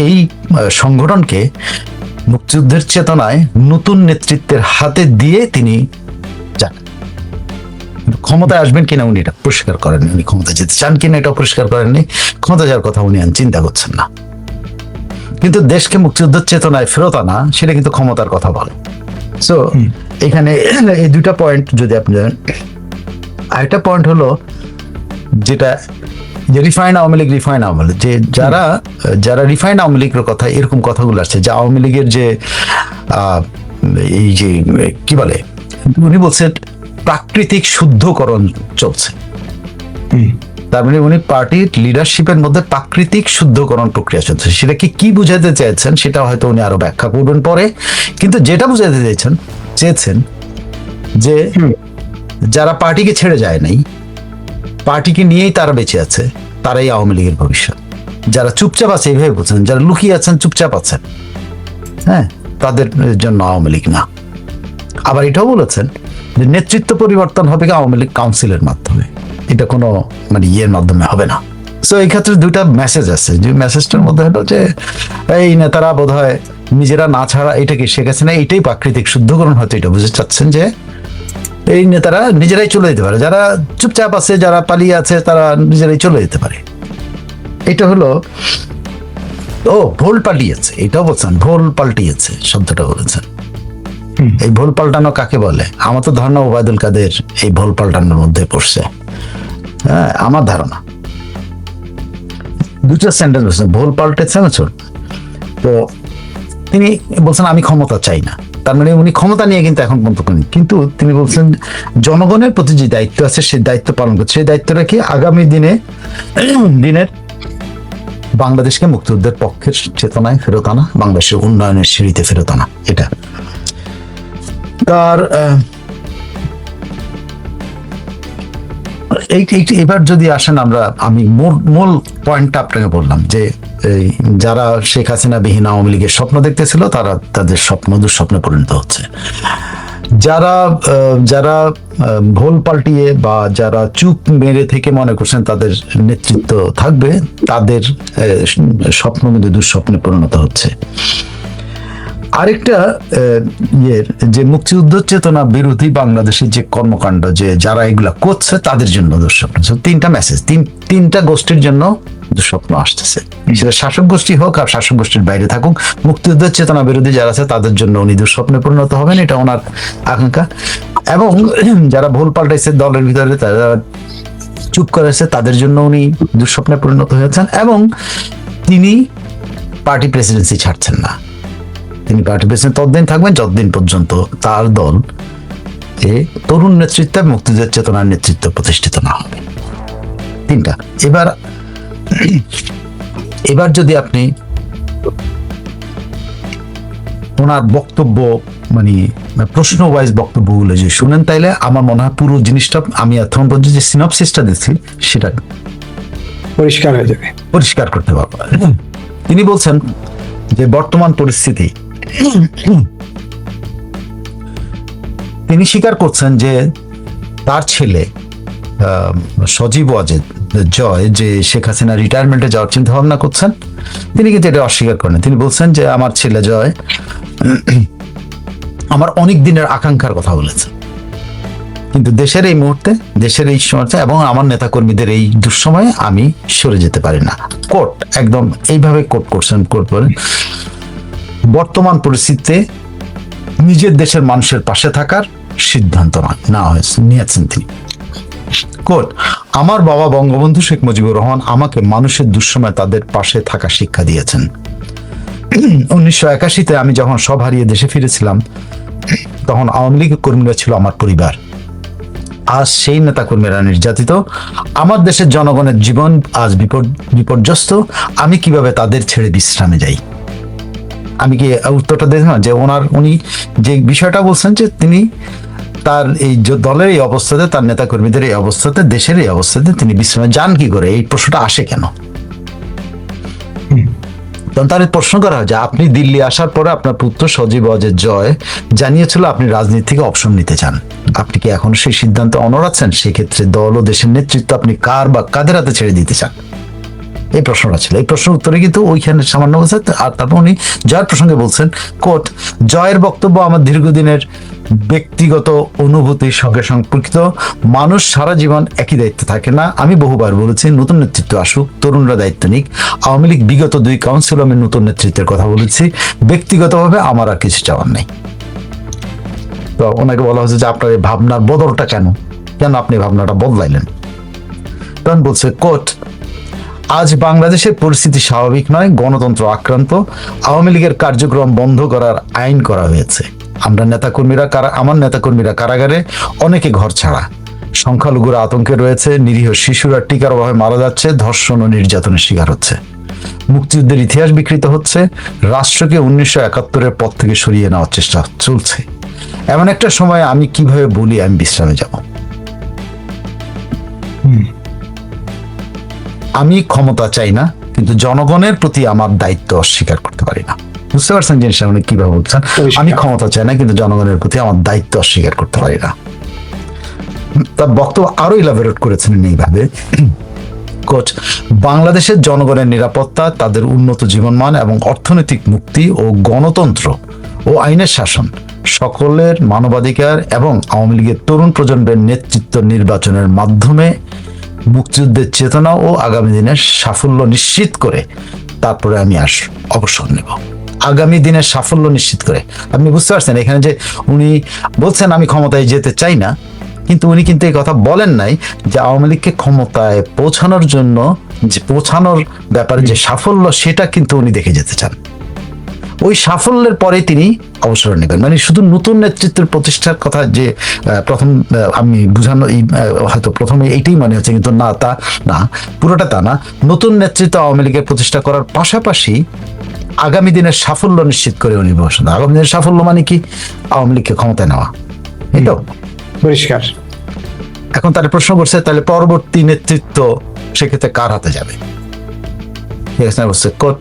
এই সংগঠনকে মুক্তিযুদ্ধের চেতনায় নতুন নেতৃত্বের হাতে দিয়ে তিনি যান। ক্ষমতায় আসবেন কিনা উনি এটা পরিষ্কার করেননি, উনি ক্ষমতা যেতে চান কিনা এটা পরিষ্কার করেননি, ক্ষমতা যাওয়ার কথা উনি চিন্তা করছেন না। কিন্তু দেশকে মুক্তিযুদ্ধের চেতনায় ফেরত আনা, সেটা কিন্তু ক্ষমতার কথা বলে। সো এখানে এই দুটা পয়েন্ট যদি আপনি জানেন। আরেকটা পয়েন্ট হলো যেটা যে রিফাইন্ড আওয়ামী লীগ, যে যারা রিফাইন্ড আওয়ামী লীগের কথা, এরকম কথাগুলো আসছে যে আওয়ামী লীগের যে এই যে কি বলে, উনি বলছেন প্রাকৃতিক শুদ্ধকরণ চলছে। তার মানে উনি পার্টির লিডারশিপের মধ্যে প্রাকৃতিক শুদ্ধকরণ প্রক্রিয়া চলছে। সেটা কি বুঝাতে চাইছেন সেটা হয়তো উনি আরো ব্যাখ্যা করবেন পরে, কিন্তু যেটা বুঝাতে চেয়েছেন যে যারা পার্টিকে ছেড়ে যায় নাই, পার্টিকে নিয়েই তারা বেঁচে আছে, তারাই আওয়ামী লীগের ভবিষ্যৎ। যারা চুপচাপ আছে, এইভাবে বলছেন, যারা লুকিয়ে আছেন, চুপচাপ আছেন, হ্যাঁ, তাদের জন্য আওয়ামী লীগ না। আবার এটাও বলেছেন যে নেতৃত্ব পরিবর্তন হবে কি আওয়ামী লীগ কাউন্সিলের মাধ্যমে, এটা কোনো মানে ইয়ের মাধ্যমে হবে না। সো এই ক্ষেত্রে দুইটা মেসেজ আছে। যে মেসেজটার মধ্যে হলো যে এই নেতারা বোধহয় নিজেরা না ছাড়া, এটাকে শেখ হাসিনা এটাই প্রাকৃতিক শুদ্ধকরণ, হয়তো এটা বুঝতে চাচ্ছেন যে এই নেতারা নিজেরাই চলে যেতে পারে, যারা চুপচাপ আছে, যারা পালিয়ে আছে, তারা নিজেরাই চলে যেতে পারে। এটা হলো ভোল পাল্টিয়েছে, এটাও বলছেন, ভোল পাল্টিয়েছে শব্দটা বলেছেন। এই ভোল পাল্টানো কাকে বলে? আমার তো ধারণা ওবায়দুল কাদের এই ভোল পাল্টানোর মধ্যে পড়ছে। হ্যাঁ, আমার ধারণা দুটো সেন্টেন্স বলছেন, ভোল পাল্টেছে। তো তিনি বলছেন আমি ক্ষমতা চাই না, তার মানে উনি ক্ষমতা নিয়ে কিন্তু এখন পর্যন্ত করেন, কিন্তু তিনি বলছেন জনগণের প্রতি যে দায়িত্ব আছে সেই দায়িত্ব পালন করছে। সেই দায়িত্বটা কি? আগামী দিনের বাংলাদেশকে মুক্তিযুদ্ধের পক্ষের চেতনায় ফেরত আনা, বাংলাদেশের উন্নয়নের সিঁড়িতে ফেরত আনা। এটা তার এবার যদি আসেন, আমি মূল পয়েন্টটা আপনাকে বললাম যে যারা শেখ হাসিনা বিহীন আওয়ামী লীগের স্বপ্ন দেখতেছিল, তারা তাদের দুঃস্বপ্নে পরিণত হচ্ছে। যারা যারা ভোল পাল্টিয়ে বা যারা চুপ মেরে থেকে মনে করছেন তাদের নেতৃত্ব থাকবে, তাদের স্বপ্ন কিন্তু দুঃস্বপ্নে পরিণত হচ্ছে। আরেকটা ইয়ের যে মুক্তিযুদ্ধ চেতনা বিরোধী বাংলাদেশের যে কর্মকাণ্ড, যে যারা এগুলা করছে তাদের জন্য দুঃস্বপ্ন। তিনটা মেসেজ, তিনটা গোষ্ঠীর জন্য দুঃস্বপ্ন আসতেছে, সেটা শাসক গোষ্ঠী হোক আর শাসক গোষ্ঠীর বাইরে থাকুক। মুক্তিযুদ্ধের চেতনা বিরোধী যারা আছে তাদের জন্য উনি দুঃস্বপ্নে পরিণত হবেন, এটা ওনার আকাঙ্ক্ষা। এবং যারা ভুল পাল্টাইছে দলের ভিতরে, তারা চুপ করেছে, তাদের জন্য উনি দুঃস্বপ্নে পরিণত হয়েছেন। এবং তিনি পার্টি প্রেসিডেন্সি ছাড়ছেন না, তিনি পার্টি প্রেসিডেন্ট ততদিন থাকবেন যতদিন পর্যন্ত তার দল তরুণ নেতৃত্বে মুক্তিযুদ্ধের চেতনার নেতৃত্ব প্রতিষ্ঠিত না হবে। তিনটা। এবার যদি আপনি ওনার বক্তব্য মানে প্রশ্ন ওয়াইজ বক্তব্যগুলো যে শুনেন, তাইলে আমার মনে হয় পুরো জিনিসটা আমি এখন পর্যন্ত যে সিনপসিসটা দিচ্ছি সেটা পরিষ্কার হয়ে যাবে, পরিষ্কার করতে পারবো। তিনি বলছেন যে বর্তমান পরিস্থিতি, তিনি স্বীকার করছেন যে তার ছেলে সজীব ওয়াজেদ জয় যে শেখ হাসিনা রিটায়ারমেন্টে যাওয়ার চিন্তা ভাবনা করছেন, তিনি কিন্তু এটা অস্বীকার করেন। তিনি বলছেন যে আমার ছেলে জয় আমার অনেক দিনের আকাঙ্ক্ষার কথা বলেছে, কিন্তু দেশের এই মুহূর্তে, দেশের এই সময়টা এবং আমার নেতাকর্মীদের এই দুঃসময়ে আমি সরে যেতে পারি না। কোর্ট একদম এইভাবে কোর্ট করছেন, কোর্ট বলেন বর্তমান পরিস্থিতিতে নিজের দেশের মানুষের পাশে থাকার সিদ্ধান্ত নিয়েছেন তিনি। কোর্ট, আমার বাবা বঙ্গবন্ধু শেখ মুজিবুর রহমান আমাকে মানুষের দুঃসময় তাদের পাশে থাকা শিক্ষা দিয়েছেন। 1981-তে আমি যখন সব হারিয়ে দেশে ফিরেছিলাম, তখন আওয়ামী লীগ কর্মীরা ছিল আমার পরিবার। আজ সেই নেতা কর্মীরা নির্যাতিত, আমার দেশের জনগণের জীবন আজ বিপর্যস্ত, আমি কিভাবে তাদের ছেড়ে বিশ্রামে যাই? আমি কি উত্তরটা দেখলাম যে উনি যে বিষয়টা বলছেন যে তিনি তার এই দলের এই অবস্থাতে, তার নেতা কর্মীদের এই অবস্থাতে, দেশের এই অবস্থাতে তিনি বিশ্রামে যান কি করে? এই প্রশ্নটা আসে কেন? তখন তার প্রশ্ন করা হয় যে আপনি দিল্লি আসার পরে আপনার পুত্র সজীব ওয়াজেদ জয় জানিয়েছিল আপনি রাজনীতি থেকে অবসর নিতে চান, আপনি কি এখন সেই সিদ্ধান্ত অনড় আছেন? সেক্ষেত্রে দল ও দেশের নেতৃত্ব আপনি কার বা কাদের হাতে ছেড়ে দিতে চান? এই প্রশ্নটা ছিল। এই প্রশ্নের উত্তরে কিন্তু ওইখানে সামান্য বলছে। আর তারপর উনি জয়ের প্রসঙ্গে বলছেন, কোর্ট, জয়ের বক্তব্য আমার দীর্ঘদিনের ব্যক্তিগত অনুভূতির সঙ্গে সম্পর্কিত। মানুষ সারা জীবন একই দায়িত্বে থাকে না। আমি বহুবার বলেছি নতুন নেতৃত্ব আসুক, তরুণরা দায়িত্ব নিক। আওয়ামী লীগ বিগত 2 কাউন্সিল আমি নতুন নেতৃত্বের কথা বলেছি, ব্যক্তিগতভাবে আমার আর কিছু চাওয়ার নেই। তো ওনাকে বলা হচ্ছে যে আপনার এই ভাবনার বদলটা কেন আপনি ভাবনাটা বদলাইলেন? তখন বলছে কোর্ট, আজ বাংলাদেশের পরিস্থিতি স্বাভাবিক নয়, গণতন্ত্র আক্রান্ত, আওয়ামী লীগের কার্যক্রম বন্ধ করার আইন করা হয়েছে। আমার নেতাকর্মীরা কারাগারে, অনেকে ঘর ছাড়া, সংখ্যালঘুরা আতঙ্কে রয়েছে, নিরীহ শিশুরা টিকার অভাবে মারা যাচ্ছে, ধর্ষণ ও নির্যাতনের শিকার হচ্ছে, মুক্তিযুদ্ধের ইতিহাস বিকৃত হচ্ছে, রাষ্ট্রকে 1971-এর পর থেকে সরিয়ে নেওয়ার চেষ্টা চলছে। এমন একটা সময় আমি কিভাবে বলি আমি বিশ্রামে যাব? আমি ক্ষমতা চাই না, কিন্তু জনগণের প্রতি আমার দায়িত্ব অস্বীকার করতে পারি না। বুঝতে পারছেন জিনিসটা উনি কিভাবে বলছেন? আমি ক্ষমতা চাই না, কিন্তু জনগণের প্রতি আমার দায়িত্ব অস্বীকার করতে পারি না। তার বক্তব্য আরো ইলাবোরেট করেছেন এইভাবে, কোচ, বাংলাদেশের জনগণের নিরাপত্তা, তাদের উন্নত জীবনমান এবং অর্থনৈতিক মুক্তি ও গণতন্ত্র ও আইনের শাসন, সকলের মানবাধিকার এবং আওয়ামী লীগের তরুণ প্রজন্মের নেতৃত্ব নির্বাচনের মাধ্যমে মুক্তিযুদ্ধের চেতনা ও আগামী দিনের সাফল্য নিশ্চিত করে তারপরে আমি অবসর নেব। আগামী দিনের সাফল্য নিশ্চিত করে, আপনি বুঝতে পারছেন এখানে যে উনি বলছেন আমি ক্ষমতায় যেতে চাই না, কিন্তু উনি কিন্তু এই কথা বলেন নাই যে আওয়ামী লীগকে ক্ষমতায় পৌঁছানোর জন্য যে পৌঁছানোর ব্যাপারে যে সাফল্য, সেটা কিন্তু উনি দেখে যেতে চান। ওই সাফল্যের পরে তিনি অবসর নেবেন। মানে শুধু নতুন নেতৃত্বের প্রতিষ্ঠার কথা যে প্রথম আমি বুঝানো, হয়তো প্রথমে এইটাই মনে হচ্ছে, কিন্তু না, তা না, পুরোটা তা না। নতুন নেতৃত্ব আওয়ামী লীগের প্রতিষ্ঠা করার পাশাপাশি আগামী দিনের সাফল্য নিশ্চিত করে উনি বসেন। আগামী দিনের সাফল্য মানে কি? আওয়ামী লীগকে ক্ষমতায় নেওয়া, এটাও পরিষ্কার। এখন তাহলে প্রশ্ন করছে, তাহলে পরবর্তী নেতৃত্ব সেক্ষেত্রে কার হাতে যাবে? ঠিক আছে, বলছে কোর্ট,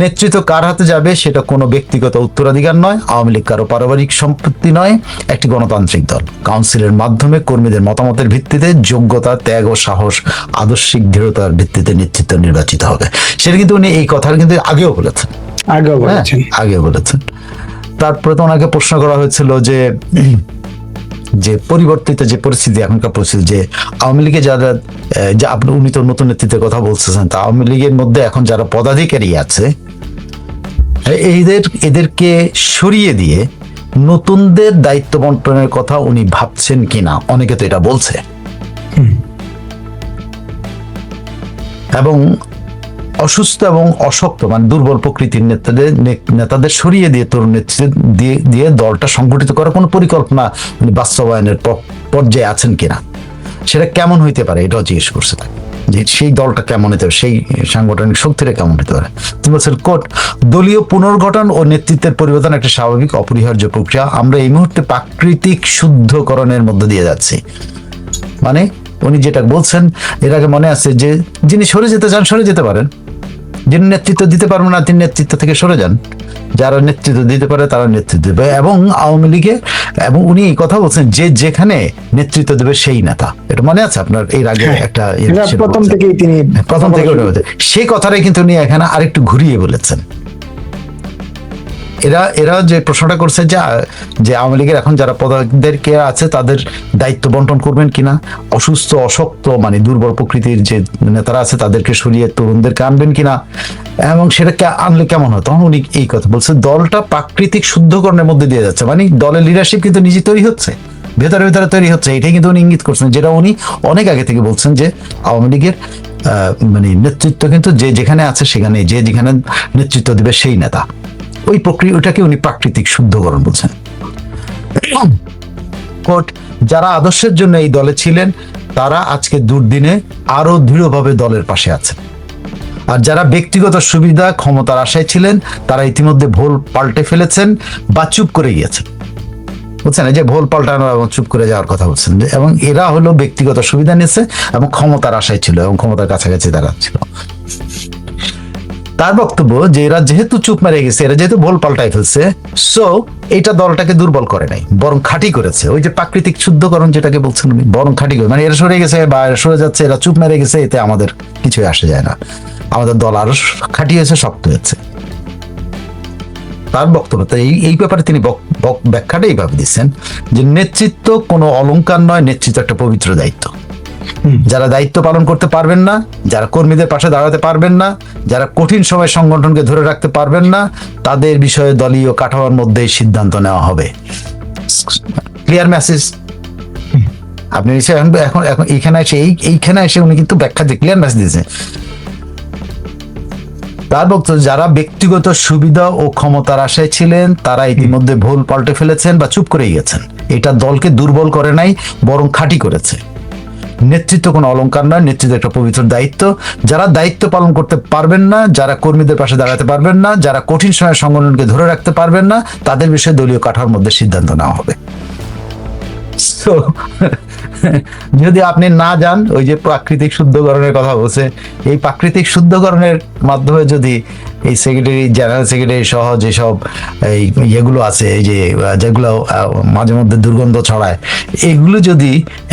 নেতৃত্ব কার হাতে যাবে সেটা কোনো ব্যক্তিগত উত্তরাধিকার নয়, আওয়ামী লীগ কারো পারিবারিক সম্পত্তি নয়, একটি গণতান্ত্রিক দল। কাউন্সিলের মাধ্যমে কর্মীদের মতামতের ভিত্তিতে যোগ্যতা, ত্যাগ ও সাহস, আদর্শিক দৃঢ়তার ভিত্তিতে নেতৃত্ব নির্বাচিত হবে। সেটা কিন্তু উনি এই কথাটা কিন্তু আগেও বলেছেন, আগেও বলেছেন। আগেও বলেছেন। তারপরে তো ওনাকে প্রশ্ন করা হয়েছিল যে যে পরিবর্তিত যে পরিস্থিতি, এখনকার পরিস্থিতি, যে আওয়ামী লীগে যারা যে আপনি উনি তো নতুন নেতৃত্বের কথা বলতেছেন, তা আওয়ামী লীগের মধ্যে এখন যারা পদাধিকারী আছে এদেরকে সরিয়ে দিয়ে নতুনদের দায়িত্ব বন্টনের কথা উনি ভাবছেন কিনা, অনেকে তো এটা বলছে। এবং অসুস্থ এবং অশক্ত মানে দুর্বল প্রকৃতির নেতাদের সরিয়ে দিয়ে তরুণ নেতৃত্ব দিয়ে দলটা সংগঠিত করার কোনো পরিকল্পনা উনি বাস্তবায়নের পর্যায়ে আছেন কিনা, সেটা কেমন হইতে পারে এটাও জিজ্ঞেস করছে তাকে, যে সেই দলটা কেমন হতে পারে, সেই সাংগঠনিক শক্তিটা কেমন হতে পারে। তুমি বলছেন কোট, দলীয় পুনর্গঠন ও নেতৃত্বের পরিবর্তন একটা স্বাভাবিক অপরিহার্য প্রক্রিয়া। আমরা এই মুহূর্তে প্রাকৃতিক শুদ্ধকরণের মধ্য দিয়ে যাচ্ছি। মানে উনি যেটা বলছেন, এর আগে মনে আছে যে যিনি সরে যেতে চান সরে যেতে পারেন, যিনি নেতৃত্ব দিতে পারবেন না তিনি নেতৃত্ব থেকে সরে যান, যারা নেতৃত্ব দিতে পারে তারা নেতৃত্ব দেবে। এবং আওয়ামী লীগে, এবং উনি এই কথা বলছেন যে যেখানে নেতৃত্ব দেবে সেই নেতা, এটা মনে আছে আপনার? এর আগে একটা প্রথম থেকেই তিনি প্রথম থেকে সেই কথাটাই কিন্তু উনি এখানে আরেকটু ঘুরিয়ে বলেছেন। এরা যে প্রশ্নটা করছে যে আওয়ামী লীগের এখন যারা পদাধিকারী আছে তাদের দায়িত্ব বন্টন করবেন কিনা, অসুস্থ অশক্ত মানে দুর্বল প্রকৃতির যে নেতারা আছে তাদেরকে সরিয়ে তরুণদেরকে আনবেন কিনা, এবং সেটাকে আনলে কেমন হয়, তখন উনি এই কথা বলছে, দলটা প্রাকৃতিক শুদ্ধকরণের মধ্যে দিয়ে যাচ্ছে। মানে দলের লিডারশিপ কিন্তু নিজে তৈরি হচ্ছে, ভেতরে ভেতরে তৈরি হচ্ছে, এটাই কিন্তু উনি ইঙ্গিত করছেন, যেটা উনি অনেক আগে থেকে বলছেন যে আওয়ামী লীগের মানে নেতৃত্ব কিন্তু যে যেখানে আছে সেখানে, যে যেখানে নেতৃত্ব দিবে সেই নেতা। ওই প্রক্রিয়াটাকে উনি প্রাকৃতিক শুদ্ধকরণ বলছেন। কোট, যারা আদর্শের জন্য এই দলে ছিলেন তারা আজকে দুর্দিনে আরো দৃঢ়ভাবে দলের পাশে আছেন, আর যারা ব্যক্তিগত সুবিধা ক্ষমতার আশায় ছিলেন তারা ইতিমধ্যে ভুল পাল্টে ফেলেছেন বা চুপ করে গিয়েছেন। বুঝছেন, এই যে ভুল পাল্টানো এবং চুপ করে যাওয়ার কথা বলছেন, এবং এরা হলো ব্যক্তিগত সুবিধা নিয়েছে এবং ক্ষমতার আশায় ছিল এবং ক্ষমতার কাছাকাছি তারা ছিল। তার বক্তব্য যে এরা যেহেতু চুপ মেরে গেছে, এরা যেহেতু ভুল পাল্টাই ফেলছে, সো এটা দলটাকে দুর্বল করে নাই, বরং খাঁটি করেছে। ওই যে প্রাকৃতিক শুদ্ধকরণ যেটাকে বলছেন উনি, বরং খাঁটি করে, মানে এরা সরে গেছে বা এরা সরে যাচ্ছে, এরা চুপ মেরে গেছে, এতে আমাদের কিছুই আসে যায় না, আমাদের দল আরো খাঁটি হয়েছে, শক্ত হয়েছে। তার বক্তব্য এই ব্যাপারে তিনি ব্যাখ্যাটা এইভাবে দিচ্ছেন যে নেতৃত্ব কোনো অলংকার নয়, নেতৃত্ব একটা পবিত্র দায়িত্ব। যারা দায়িত্ব পালন করতে পারবেন না, যারা কর্মীদের পাশে দাঁড়াতে পারবেন না, যারা কঠিন সময় সংগঠনকে ধরে রাখতে পারবেন না, তাদের বিষয়ে দলীয় কাঠামোর মধ্যেই সিদ্ধান্ত নেওয়া হবে। Clear message. আপনি এখন এইখানে এসে উনি কিন্তু ব্যাখ্যা দিয়ে ক্লিয়ার মেসেজ দিয়েছে। তার বক্তব্য, যারা ব্যক্তিগত সুবিধা ও ক্ষমতার আশায় ছিলেন তারা ইতিমধ্যে ভুল পাল্টে ফেলেছেন বা চুপ করে গেছেন। এটা দলকে দুর্বল করে নাই, বরং খাঁটি করেছে। নেতৃত্ব কোনো অলংকার নয়, নেতৃত্ব একটা পবিত্র দায়িত্ব। যারা দায়িত্ব পালন করতে পারবেন না, যারা কর্মীদের পাশে দাঁড়াতে পারবেন না, যারা কঠিন সময় সংগঠনকে ধরে রাখতে পারবেন না, তাদের বিষয়ে দলীয় কাঠামোর মধ্যে সিদ্ধান্ত নেওয়া হবে। যদি আপনি না যান, ওই যে প্রাকৃতিক শুদ্ধকরণের কথা বলছে, এই প্রাকৃতিক শুদ্ধকরণের মাধ্যমে যদি এই সেক্রেটারি, জেনারেল সেক্রেটারি সহ যেসব এই ইয়েগুলো আছে, এই যে যেগুলো মাঝে মধ্যে দুর্গন্ধ ছড়ায়, এগুলো যদি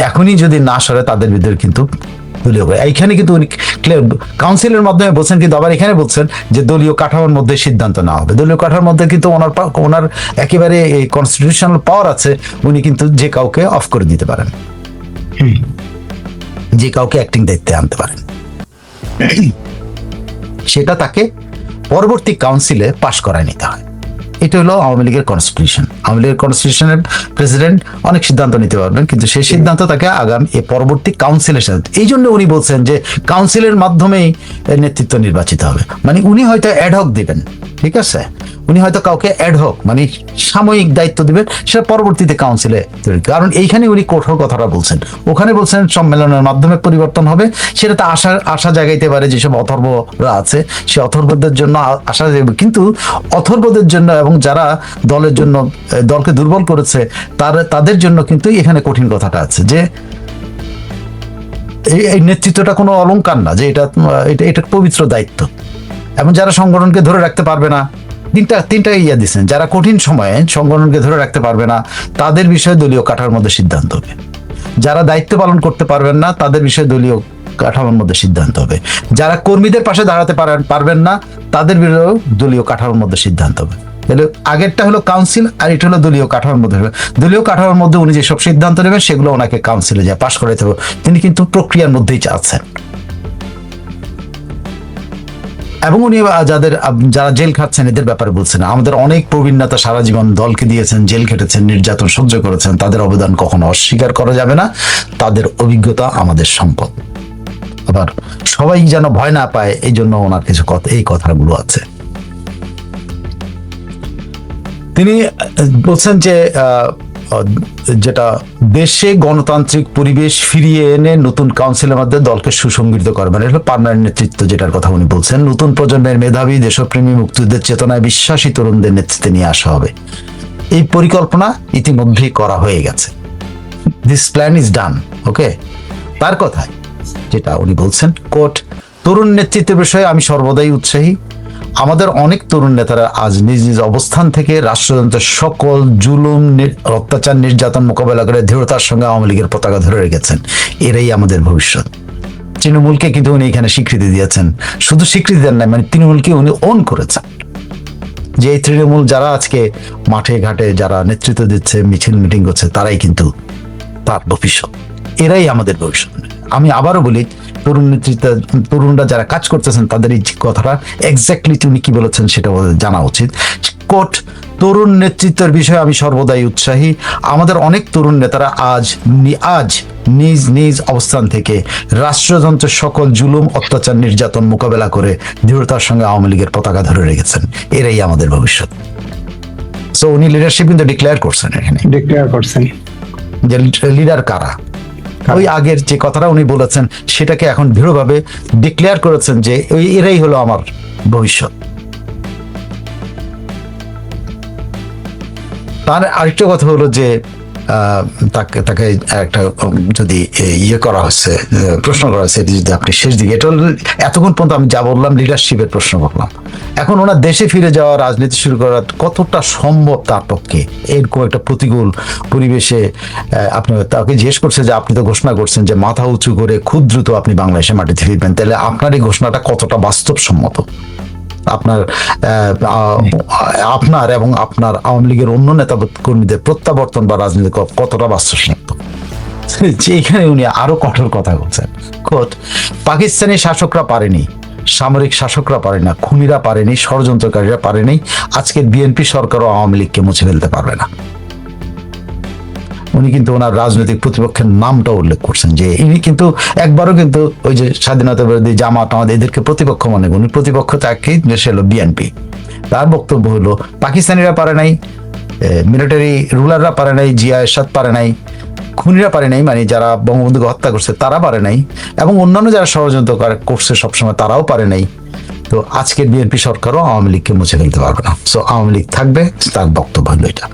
এখনই যদি না সরে, তাদের ভিতরে কিন্তু দলীয়, এইখানে কিন্তু উনি ক্লিয়ার কাউন্সিলের মাধ্যমে বলছেন, কিন্তু আবার এখানে বলছেন যে দলীয় কাঠামোর মধ্যে সিদ্ধান্ত নেওয়া হবে। দলীয় কাঠামোর মধ্যে কিন্তু ওনার একেবারে এই কনস্টিটিউশনাল পাওয়ার আছে, উনি কিন্তু যে কাউকে অফ করে দিতে পারেন, যে কাউকে অ্যাক্টিং দায়িত্বে আনতে পারেন, সেটা তাকে পরবর্তী কাউন্সিলে পাশ করায় নিতে হয়। এটা হলো আওয়ামী লীগের কনস্টিটিউশন। আওয়ামী লীগের কনস্টিটিউশনের প্রেসিডেন্ট অনেক সিদ্ধান্ত নিতে পারবেন, কিন্তু সেই সিদ্ধান্ত তাকে পরবর্তী কাউন্সিলের সাথে, এই জন্য উনি বলছেন যে কাউন্সিলের মাধ্যমেই নেতৃত্ব নির্বাচিত হবে। মানে উনি হয়তো অ্যাডহক দিবেন, ঠিক আছে, উনি হয়তো কাউকে অ্যাডহক মানে সাময়িক দায়িত্ব দিবেন, সেটা পরবর্তীতে কাউন্সিলে, কারণ এইখানে উনি কঠোর কথাটা বলছেন। ওখানে বলছেন সম্মেলনের মাধ্যমে পরিবর্তন হবে, সেটা তো আশা জাগাইতে পারে যেসব অথর্বরা আছে, সে অথর্বদের জন্য আশা যাবে, কিন্তু অথর্বদের জন্য এবং যারা দলের জন্য দলকে দুর্বল করেছে তাদের জন্য কিন্তু এখানে কঠিন কথাটা আছে যে এই নেতৃত্বটা কোনো অলংকার না, যে এটা পবিত্র দায়িত্ব। এবং যারা সংগঠনকে ধরে রাখতে পারবে না, তিনটা ইয়া দিচ্ছেন, যারা কঠিন সময়ে সংগঠনকে ধরে রাখতে পারবে না তাদের বিষয়ে দলীয় কাঠামোর মধ্যে সিদ্ধান্ত হবে, যারা দায়িত্ব পালন করতে পারবেন না তাদের বিষয়ে দলীয় কাঠামোর মধ্যে সিদ্ধান্ত হবে, যারা কর্মীদের পাশে দাঁড়াতে পারবেন না তাদের বিষয়েও দলীয় কাঠামোর মধ্যে সিদ্ধান্ত হবে। তাহলে আগেরটা হলো কাউন্সিল আর এটা হলো দলীয় কাঠামোর মধ্যে হবে। দলীয় কাঠামোর মধ্যে উনি যেসব সিদ্ধান্ত নেবেন সেগুলো ওনাকে কাউন্সিলে যায় পাশ করাইতে হবে। তিনি কিন্তু প্রক্রিয়ার মধ্যেই আছেন। এবং উনি যারা জেল খাচ্ছেন এদের ব্যাপারে বলছেন, আমাদের অনেক প্রবীণ নেতা সারা জীবন দলকে দিয়েছেন, জেল খেটেছেন, নির্যাতন সহ্য করেছেন, তাদের অবদান কখনো অস্বীকার করা যাবে না, তাদের অভিজ্ঞতা আমাদের সম্পদ। আবার সবাই যেন ভয় না পায় এই জন্য ওনার কিছু কথা, এই কথাগুলো আছে। তিনি বলছেন যে যেটা দেশে গণতান্ত্রিক পরিবেশ ফিরিয়ে এনে নতুন কাউন্সিলের মধ্যে দলকে সুসংগঠিত করবেন, এটা হলো পার্মানেন্ট নেতৃত্ব যেটার কথা উনি বলছেন। নতুন প্রজন্মের মেধাবী দেশপ্রেমী মুক্তিযুদ্ধের চেতনায় বিশ্বাসী তরুণদের নেতৃত্বে নিয়ে আসা হবে। এই পরিকল্পনা ইতিমধ্যেই করা হয়ে গেছে। This plan is done. Okay, তার কথায় যেটা উনি বলছেন, কোট, তরুণ নেতৃত্বের বিষয়ে আমি সর্বদাই উৎসাহী। আমাদের অনেক তরুণ নেতারা আজ নিজ নিজ অবস্থান থেকে রাষ্ট্রযন্ত্রের সকল জুলুম, অত্যাচার, নির্যাতন মোকাবেলা করে দৃঢ়তার সঙ্গে আওয়ামী লীগের পতাকা ধরে রেখেছেন। এরাই আমাদের ভবিষ্যৎ। তৃণমূলকে কিন্তু উনি এখানে স্বীকৃতি দিয়েছেন, শুধু স্বীকৃতি দেন না, মানে তৃণমূলকে উনি ওন করেছেন যে এই তৃণমূল যারা আজকে মাঠে ঘাটে যারা নেতৃত্ব দিচ্ছে, মিছিল মিটিং করছে, তারাই কিন্তু তার ভবিষ্যৎ, এরাই আমাদের ভবিষ্যৎ। আমি আবারও বলি, তরুণরা যারা কাজ করতেছেন তাদের এই কথাটা এক্স্যাক্টলি উনি কি বলেছেন সেটা জানা উচিত। কোট, তরুণ নেতৃত্বের বিষয়ে আমি সর্বদাই উৎসাহী। আমাদের অনেক তরুণ নেতারা আজ নিজ নিজ অবস্থান থেকে রাষ্ট্রযন্ত্রের সকল জুলুম, অত্যাচার, নির্যাতন মোকাবেলা করে দৃঢ়তার সঙ্গে আওয়ামী লীগের পতাকা ধরে রেখেছেন। এরাই আমাদের ভবিষ্যৎ। সো উনি লিডারশিপ কিন্তু ডিক্লেয়ার করছেন, এখানে ডিক্লেয়ার করছেন যে লিডার কারা। ওই আগের যে কথাটা উনি বলেছেন সেটাকে এখন দৃঢ়ভাবে ডিক্লেয়ার করেছেন যে এরাই হলো আমার ভবিষ্যৎ। তার আরেকটা কথা হলো যে তাকে একটা যদি ইয়ে করা হচ্ছে, প্রশ্ন করা হচ্ছে, যদি আপনি শেষ দিকে, এটা এতক্ষণ পর্যন্ত আমি যা বললাম লিডারশিপের প্রশ্ন করলাম, এখন ওনার দেশে ফিরে যাওয়া, রাজনীতি শুরু করা কতটা সম্ভব তার পক্ষে? এরকম একটা প্রতিকূল পরিবেশে আপনি তাকে জিজ্ঞেস করছে যে আপনি তো ঘোষণা করছেন যে মাথা উঁচু করে খুব দ্রুত আপনি বাংলাদেশে মাটিতে ফিরবেন, তাহলে আপনার এই ঘোষণাটা কতটা বাস্তবসম্মত? আপনার এবং আপনার আওয়ামী লীগের অন্য নেতা কর্মীদের প্রত্যাবর্তন বা রাজনীতি কতটা বাস্তবসম্মত? এখানে উনি আরো কঠোর কথা বলছেন। কোট, পাকিস্তানি শাসকরা পারেনি, সামরিক শাসকরা পারে না, খুনিরা পারেনি, ষড়যন্ত্রকারীরা পারেনি, আজকের বিএনপি সরকারও আওয়ামী লীগকে মুছে ফেলতে পারবে না। উনি কিন্তু ওনার রাজনৈতিক প্রতিপক্ষের নামটা উল্লেখ করছেন যে ইনি কিন্তু একবারও কিন্তু ওই যে স্বাধীনতা বিরোধী জামাত আমাদের এদেরকে প্রতিপক্ষ মনে করেন, প্রতিপক্ষ তাকেই দেশে হলো বিএনপি। তার বক্তব্য হলো পাকিস্তানিরা পারে নাই, মিলিটারি রুলাররা পারে নাই, জিয়া এরশাদ পারে নাই, খুনিরা পারে নাই, মানে যারা বঙ্গবন্ধুকে হত্যা করছে তারা পারে নাই, এবং অন্যান্য যারা ষড়যন্ত্র করছে সবসময় তারাও পারে নাই। তো আজকের বিএনপি সরকারও আওয়ামী লীগকে মুছে ফেলতে পারবে না। সো আওয়ামী লীগ থাকবে, তার বক্তব্য হলো এটা।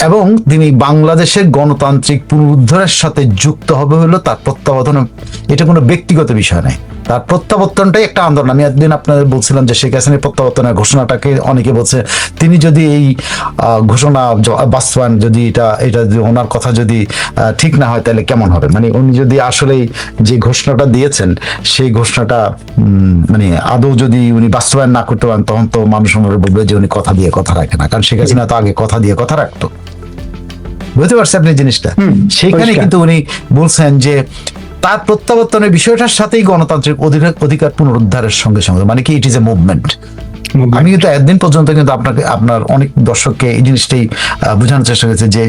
এবং তিনি বাংলাদেশের গণতান্ত্রিক পুনরুদ্ধারের সাথে যুক্ত হবে হলো তার প্রত্যাবর্তন। এটা কোনো ব্যক্তিগত বিষয় নয়, তার প্রত্যাবর্তনটাই একটা আন্দোলন। আমি একদিন আপনাদের বলছিলাম যে শেখ হাসিনার প্রত্যাবর্তনের ঘোষণাটাকে অনেকে বলছে তিনি যদি এই ঘোষণা বাস্তবায়ন, যদি এটা ওনার কথা যদি ঠিক না হয় তাহলে কেমন হবে, মানে উনি যদি আসলেই যে ঘোষণাটা দিয়েছেন সেই ঘোষণাটা মানে আদৌ যদি উনি বাস্তবায়ন না করতে পারেন তখন তো মানুষ বলবে যে উনি কথা দিয়ে কথা রাখে না, কারণ শেখ হাসিনা তো আগে কথা দিয়ে কথা রাখতো। বুঝতে পারছেন আপনি জিনিসটা? সেখানে কিন্তু উনি বলছেন যে তার প্রত্যাবর্তনের বিষয়টার সাথেই গণতান্ত্রিক অধিকার পুনরুদ্ধারের সঙ্গে সঙ্গে, মানে কি ইট ইজ এ মুভমেন্ট। আমি কিন্তু একদিন পর্যন্ত কিন্তু আপনার অনেক দর্শককে এই জিনিসটাই বোঝানোর চেষ্টা করেছে যে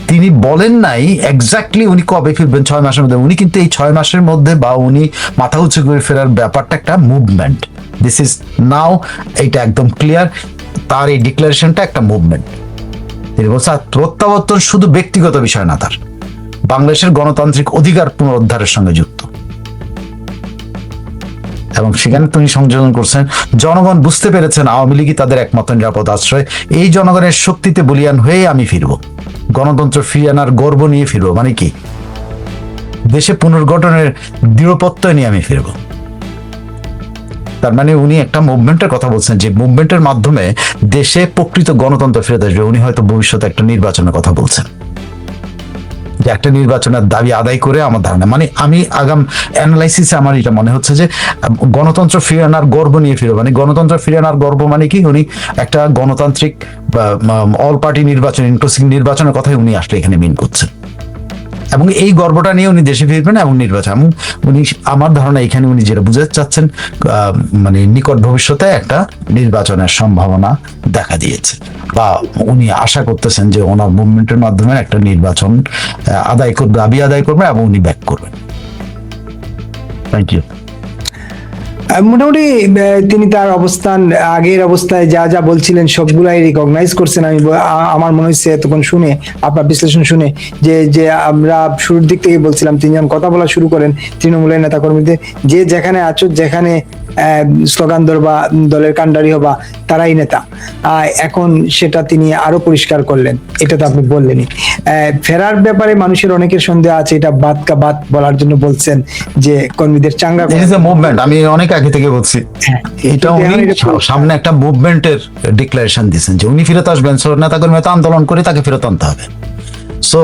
তিনি বলেন নাই এক্স্যাক্টলি উনি কবে ফিরবেন, 6 মাসের মধ্যে। উনি কিন্তু এই 6 মাসের মধ্যে বা উনি মাথা উঁচু করে ফেরার ব্যাপারটা একটা মুভমেন্ট। দিস ইজ নাও, এইটা একদম ক্লিয়ার, তার এই ডিক্লারেশনটা একটা মুভমেন্ট। তিনি বলছেন প্রত্যাবর্তন শুধু ব্যক্তিগত বিষয় না, তার বাংলাদেশের গণতান্ত্রিক অধিকার পুনরুদ্ধারের সঙ্গে যুক্ত। এবং সেখানে তিনি সংযোজন করছেন, জনগণ বুঝতে পেরেছেন আওয়ামী লীগই তাদের একমাত্র নিরাপদ আশ্রয়। এই জনগণের শক্তিতে বলিয়ান হয়ে আমি ফিরব, গণতন্ত্র ফিরিয়ে আনার গর্ব নিয়ে ফিরব, মানে কি দেশে পুনর্গঠনের দৃঢ় প্রত্যয় নিয়ে আমি ফিরব। তার মানে উনি একটা মুভমেন্টের কথা বলছেন, যে মুভমেন্টের মাধ্যমে দেশে প্রকৃত গণতন্ত্র ফেরত আসবে। উনি হয়তো ভবিষ্যতে একটা নির্বাচনের কথা বলছেন, যে একটা নির্বাচনের দাবি আদায় করে, আমার ধারণা মানে আমি আগাম অ্যানালাইসিসে আমার এটা মনে হচ্ছে যে গণতন্ত্র ফিরে আনার গর্ব নিয়ে ফিরে, মানে গণতন্ত্র ফিরে আনার গর্ব মানে কি, উনি একটা গণতান্ত্রিক বা অল পার্টি নির্বাচন, ইনক্লুসিভ নির্বাচনের কথাই উনি আসলে এখানে মিন করছেন, এবং এই গর্বটা নিয়ে উনি দেশে ফিরবেন এবং নির্বাচন, এবং উনি আমার ধারণা এখানে উনি যেটা বুঝাতে চাচ্ছেন মানে নিকট ভবিষ্যতে একটা নির্বাচনের সম্ভাবনা দেখা দিয়েছে, বা উনি আশা করতেছেন যে ওনার মুভমেন্টের মাধ্যমে একটা নির্বাচন দাবি আদায় করবে এবং উনি ব্যাক করবেন। Thank you. মোটামুটি তিনি তার অবস্থান, আগের অবস্থায় যা যা বলছিলেন সবগুলাই রিকগনাইজ করছেন। আমার মনে হচ্ছে এতক্ষণ শুনে, আপনার বিশ্লেষণ শুনে, যে আমরা শুরুর দিক থেকে বলছিলাম, তিনজন কথা বলা শুরু করেন তৃণমূলের নেতা কর্মীদের, যে যেখানে আছো, যেখানে স্লোগান ধরবা, দলের কাণ্ডারি হবা, তারাই নেতা। এখন সেটা তিনি আরো পরিষ্কার করলেন, এটা তো আপনি বললেনই। ফেরার ব্যাপারে মানুষের অনেকের সন্দেহ আছে, এটা বাত কা বাত বলার জন্য বলছেন যে কর্মীদের চাঙ্গা মুভমেন্ট, আমি অনেক আগে থেকে বলছি, এটা উনি সামনে একটা মুভমেন্টের ডিক্লারেশন দিয়েছেন যে উনি ফেরত আসবেন, নেতা কর্মী আন্দোলন করে তাকে ফেরত আনতে হবে। সো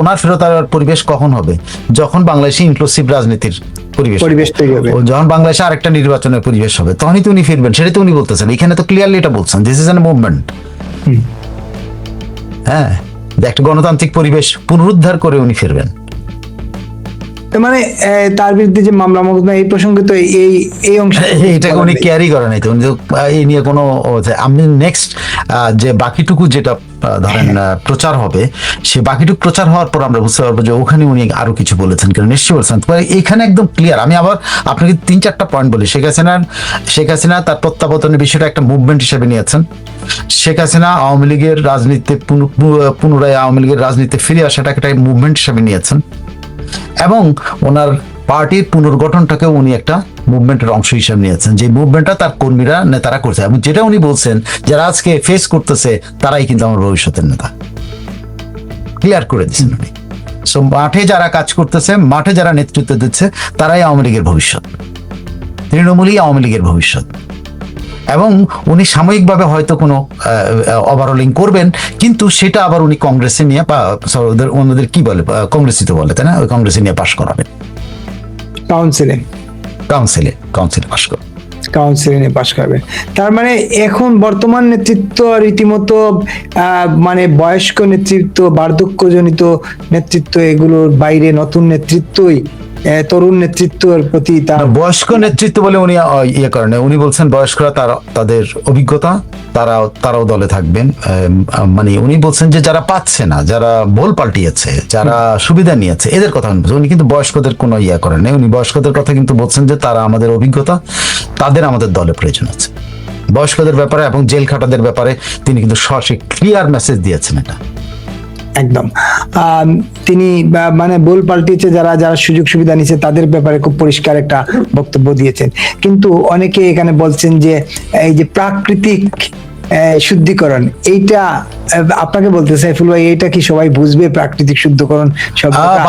ওনার ফেরত আসার পরিবেশ কখন হবে? যখন বাংলাদেশে ইনক্লুসিভ রাজনীতির পরিবেশ তৈরি হবে, যখন বাংলাদেশে আরেকটা নির্বাচনের পরিবেশ হবে, তখনই তো উনি ফিরবেন। সেটাই তো উনি বলতেছেন, এখানে তো ক্লিয়ারলি এটা বলছেন, দিস ইজ এন মুভমেন্ট। হ্যাঁ, একটা গণতান্ত্রিক পরিবেশ পুনরুদ্ধার করে উনি ফিরবেন। মানে তার বিরুদ্ধে যে মামলা মোকদ্দমা, এই প্রসঙ্গে তো এই অংশ এটাকে উনি ক্যারি করে নাই তো, এই নিয়ে কোনো, আমি নেক্সট যে বাকিটুকু যেটা ধরেন প্রচার হবে, সে বাকিটুকু প্রচার হওয়ার পর আমরা বুঝতে পারবো যে ওখানে উনি আরো কিছু বলেছেন কিনা, নিশ্চয়ই বলেছেন। এখানে একদম ক্লিয়ার। আমি আবার আপনাকে 3-4টা পয়েন্ট বলি। শেখ হাসিনা তার প্রত্যাবর্তনের বিষয়টা একটা মুভমেন্ট হিসেবে নিয়েছেন। শেখ হাসিনা আওয়ামী লীগের রাজনীতিতে পুনরায় আওয়ামী লীগের রাজনীতিতে ফিরে আসাটাকে একটা মুভমেন্ট হিসেবে নিয়েছেন, এবং ওনার পার্টির পুনর্গঠনটাকে উনি একটা মুভমেন্টের অংশ হিসেবে নিয়েছেন, যে মুভমেন্টটা তার কর্মীরা, নেতারা করছে, এবং যেটা উনি বলছেন যারা আজকে ফেস করতেছে তারাই কিন্তু আমার ভবিষ্যতের নেতা, ক্লিয়ার করে দিচ্ছেন উনি। সো মাঠে যারা কাজ করতেছে, মাঠে যারা নেতৃত্ব দিচ্ছে, তারাই আওয়ামী লীগের ভবিষ্যৎ, তৃণমূলই আওয়ামী লীগের ভবিষ্যৎ। এবং উনি সাময়িকভাবে হয়তো কোনো ওভারঅলিং করবেন, কিন্তু সেটা আবার উনি কংগ্রেসে নিয়ে, বা ওনাদের কি বলে, কংগ্রেসই তো বলে, তাই না, ওই কংগ্রেসে নিয়ে পাশ করাবেন, কাউন্সিলে পাশ করবেন, কাউন্সিলে নিয়ে পাশ করবেন। তার মানে এখন বর্তমান নেতৃত্ব রীতিমতো মানে বয়স্ক নেতৃত্ব, বার্ধক্যজনিত নেতৃত্ব, এগুলোর বাইরে নতুন নেতৃত্বই, তরুণ নেতৃত্বের প্রতি তার বয়স্ক নেতৃত্ব বলে উনি ইয়ে করেন। উনি বলছেন বয়স্করা তাদের অভিজ্ঞতা, তারাও দলে থাকবেন। মানে উনি বলছেন যে যারা পাচ্ছে না, যারা ভুল পাল্টিয়েছে, যারা সুবিধা নিয়েছে, এদের কথা উনি কিন্তু বয়স্কদের কোনো ইয়ে করেন না। উনি বয়স্কদের কথা কিন্তু বলছেন যে তারা আমাদের অভিজ্ঞতা, তাদের আমাদের দলে প্রয়োজন আছে। বয়স্কদের ব্যাপারে এবং জেল খাটাদের ব্যাপারে তিনি কিন্তু সঠিক ক্লিয়ার মেসেজ দিয়েছেন। এটা একদম তিনি মানে ভুল পাল্টিয়েছে, যারা সুযোগ সুবিধা নিচ্ছে তাদের ব্যাপারে খুব পরিষ্কার একটা বক্তব্য দিয়েছেন। কিন্তু অনেকে এখানে বলছেন যে এই যে প্রাকৃতিক শুদ্ধিকরণ, এইটা আপনাকে বলতে সাইফুল ভাই, এইটা কি সবাই বুঝবে? প্রাকৃতিক শুদ্ধকরণ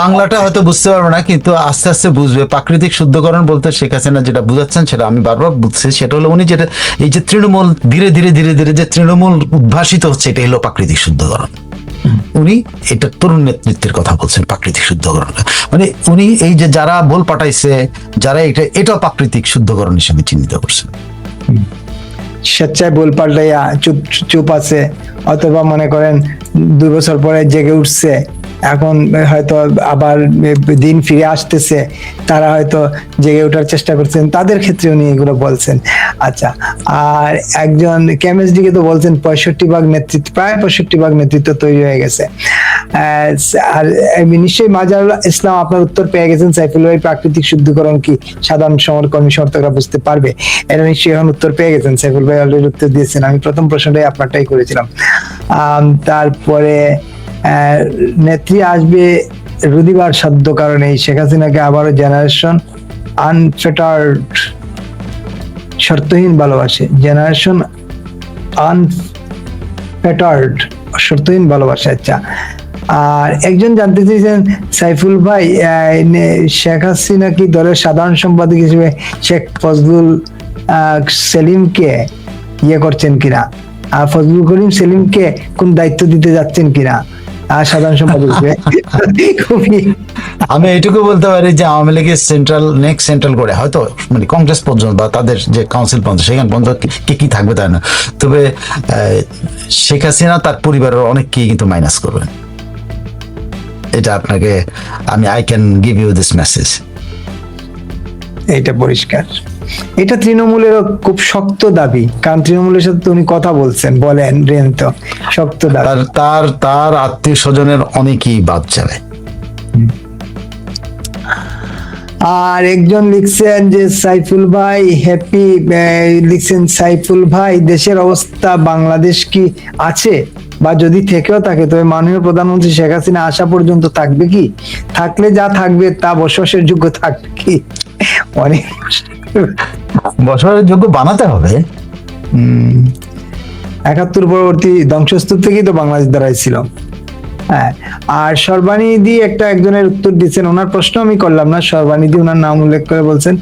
বাংলাটা হয়তো বুঝতে পারবে না, কিন্তু আস্তে আস্তে বুঝবে। প্রাকৃতিক শুদ্ধকরণ বলতে শেখ হাসিনা যেটা বুঝাচ্ছেন, সেটা আমি বারবার বুঝছি, সেটা হলো উনি যেটা, এই যে তৃণমূল ধীরে ধীরে যে তৃণমূল উদ্ভাসিত হচ্ছে, এটা হলো প্রাকৃতিক শুদ্ধকরণ। উনি এটা তরুণ নেতৃত্বের কথা বলছেন, প্রাকৃতিক শুদ্ধকরণ। মানে উনি এই যে যারা বল পাঠাইছে, যারা এটা প্রাকৃতিক শুদ্ধকরণ হিসেবে চিহ্নিত করছেন। স্বেচ্ছায় বল পাল্টাইয়া চুপ আছে, অথবা মনে করেন 2 বছর পরে জেগে উঠছে, এখন হয়তো আবার দিন ফিরে আসতেছে, তারা হয়তো জেগে ওঠার চেষ্টা করছেন, তাদের ক্ষেত্রে উনি এগুলো বলছেন। আচ্ছা, আর একজন কেমিস্ট্রি কে তো বলছেন 65% নেতৃত্ব, প্রায় 65% নেতৃত্ব তৈরি হয়ে গেছে। আর নিশ্চয়ই মাজারুল ইসলাম আপনার উত্তর পেয়ে গেছেন, সাইফুল ভাই প্রাকৃতিক শুদ্ধিকরণ কি সাধারণ কর্মী সমর্থকরা বুঝতে পারবে? এটা নিশ্চয়ই এখন উত্তর পেয়ে গেছেন, সাইফুল ভাই অলরেডি উত্তর দিয়েছেন। আমি প্রথম প্রশ্নটাই আপনারটাই করেছিলাম। তারপরে নেত্রী আসবে রুদিবার সাধ্য কারণে শেখ হাসিনাকে আবারও জেনারেশন আনফেটার্ড শর্তহীন ভালোবাসে, জেনারেশন আনফেটার্ড শর্তহীন ভালোবাসে। আচ্ছা, আর একজন জানতে চেয়েছেন সাইফুল ভাই, শেখ হাসিনা কি দলের সাধারণ সম্পাদক হিসেবে শেখ ফজলুল সেলিমকে ইয়ে করছেন কিনা, ফজলুল করিম সেলিমকে কোন দায়িত্ব দিতে যাচ্ছেন কিনা সাধারণ সম্পাদক খুবই। আমি এইটুকু বলতে পারি যে আওয়ামী লীগের সেন্ট্রাল করে হয়তো মানে কংগ্রেস পর্যন্ত বা তাদের যে কাউন্সিল পর্যন্ত সেখানে পর্যন্ত কে কি থাকবে তাই না, তবে শেখ হাসিনা তার পরিবারের অনেককেই কিন্তু মাইনাস করবেন। এটা আপনাকে I can give you this message. এটা পরিষ্কার, এটা তৃণমূলেরও খুব শক্ত দাবি, কারণ তৃণমূলের সাথে তো উনি কথা বলেন রেন, তো শক্ত দাবি। তার আত্মীয় স্বজনের অনেকেই বাদ যাবে। আর একজন লিখছেন যে সাইফুল ভাই হ্যাপি, লিখছেন সাইফুল ভাই দেশের অবস্থা বাংলাদেশ কি আছে, বা যদি থেকেও থাকে তবে মাননীয় প্রধানমন্ত্রী শেখ হাসিনা আসা পর্যন্ত থাকবে কি, থাকলে যা থাকবে তা বসবাসের যোগ্য থাকবে কি? অনেক বছরের যোগ্য বানাতে হবে। 71 পরবর্তী ধ্বংসস্তূপ থেকেই তো বাংলাদেশ দাঁড়াইছিল। হ্যাঁ, আর সর্বানিধি একজনের উত্তর দিচ্ছেন, ওনার প্রশ্ন আমি করলাম না, সর্বানিধি ওনার নাম উল্লেখ করে বলছেন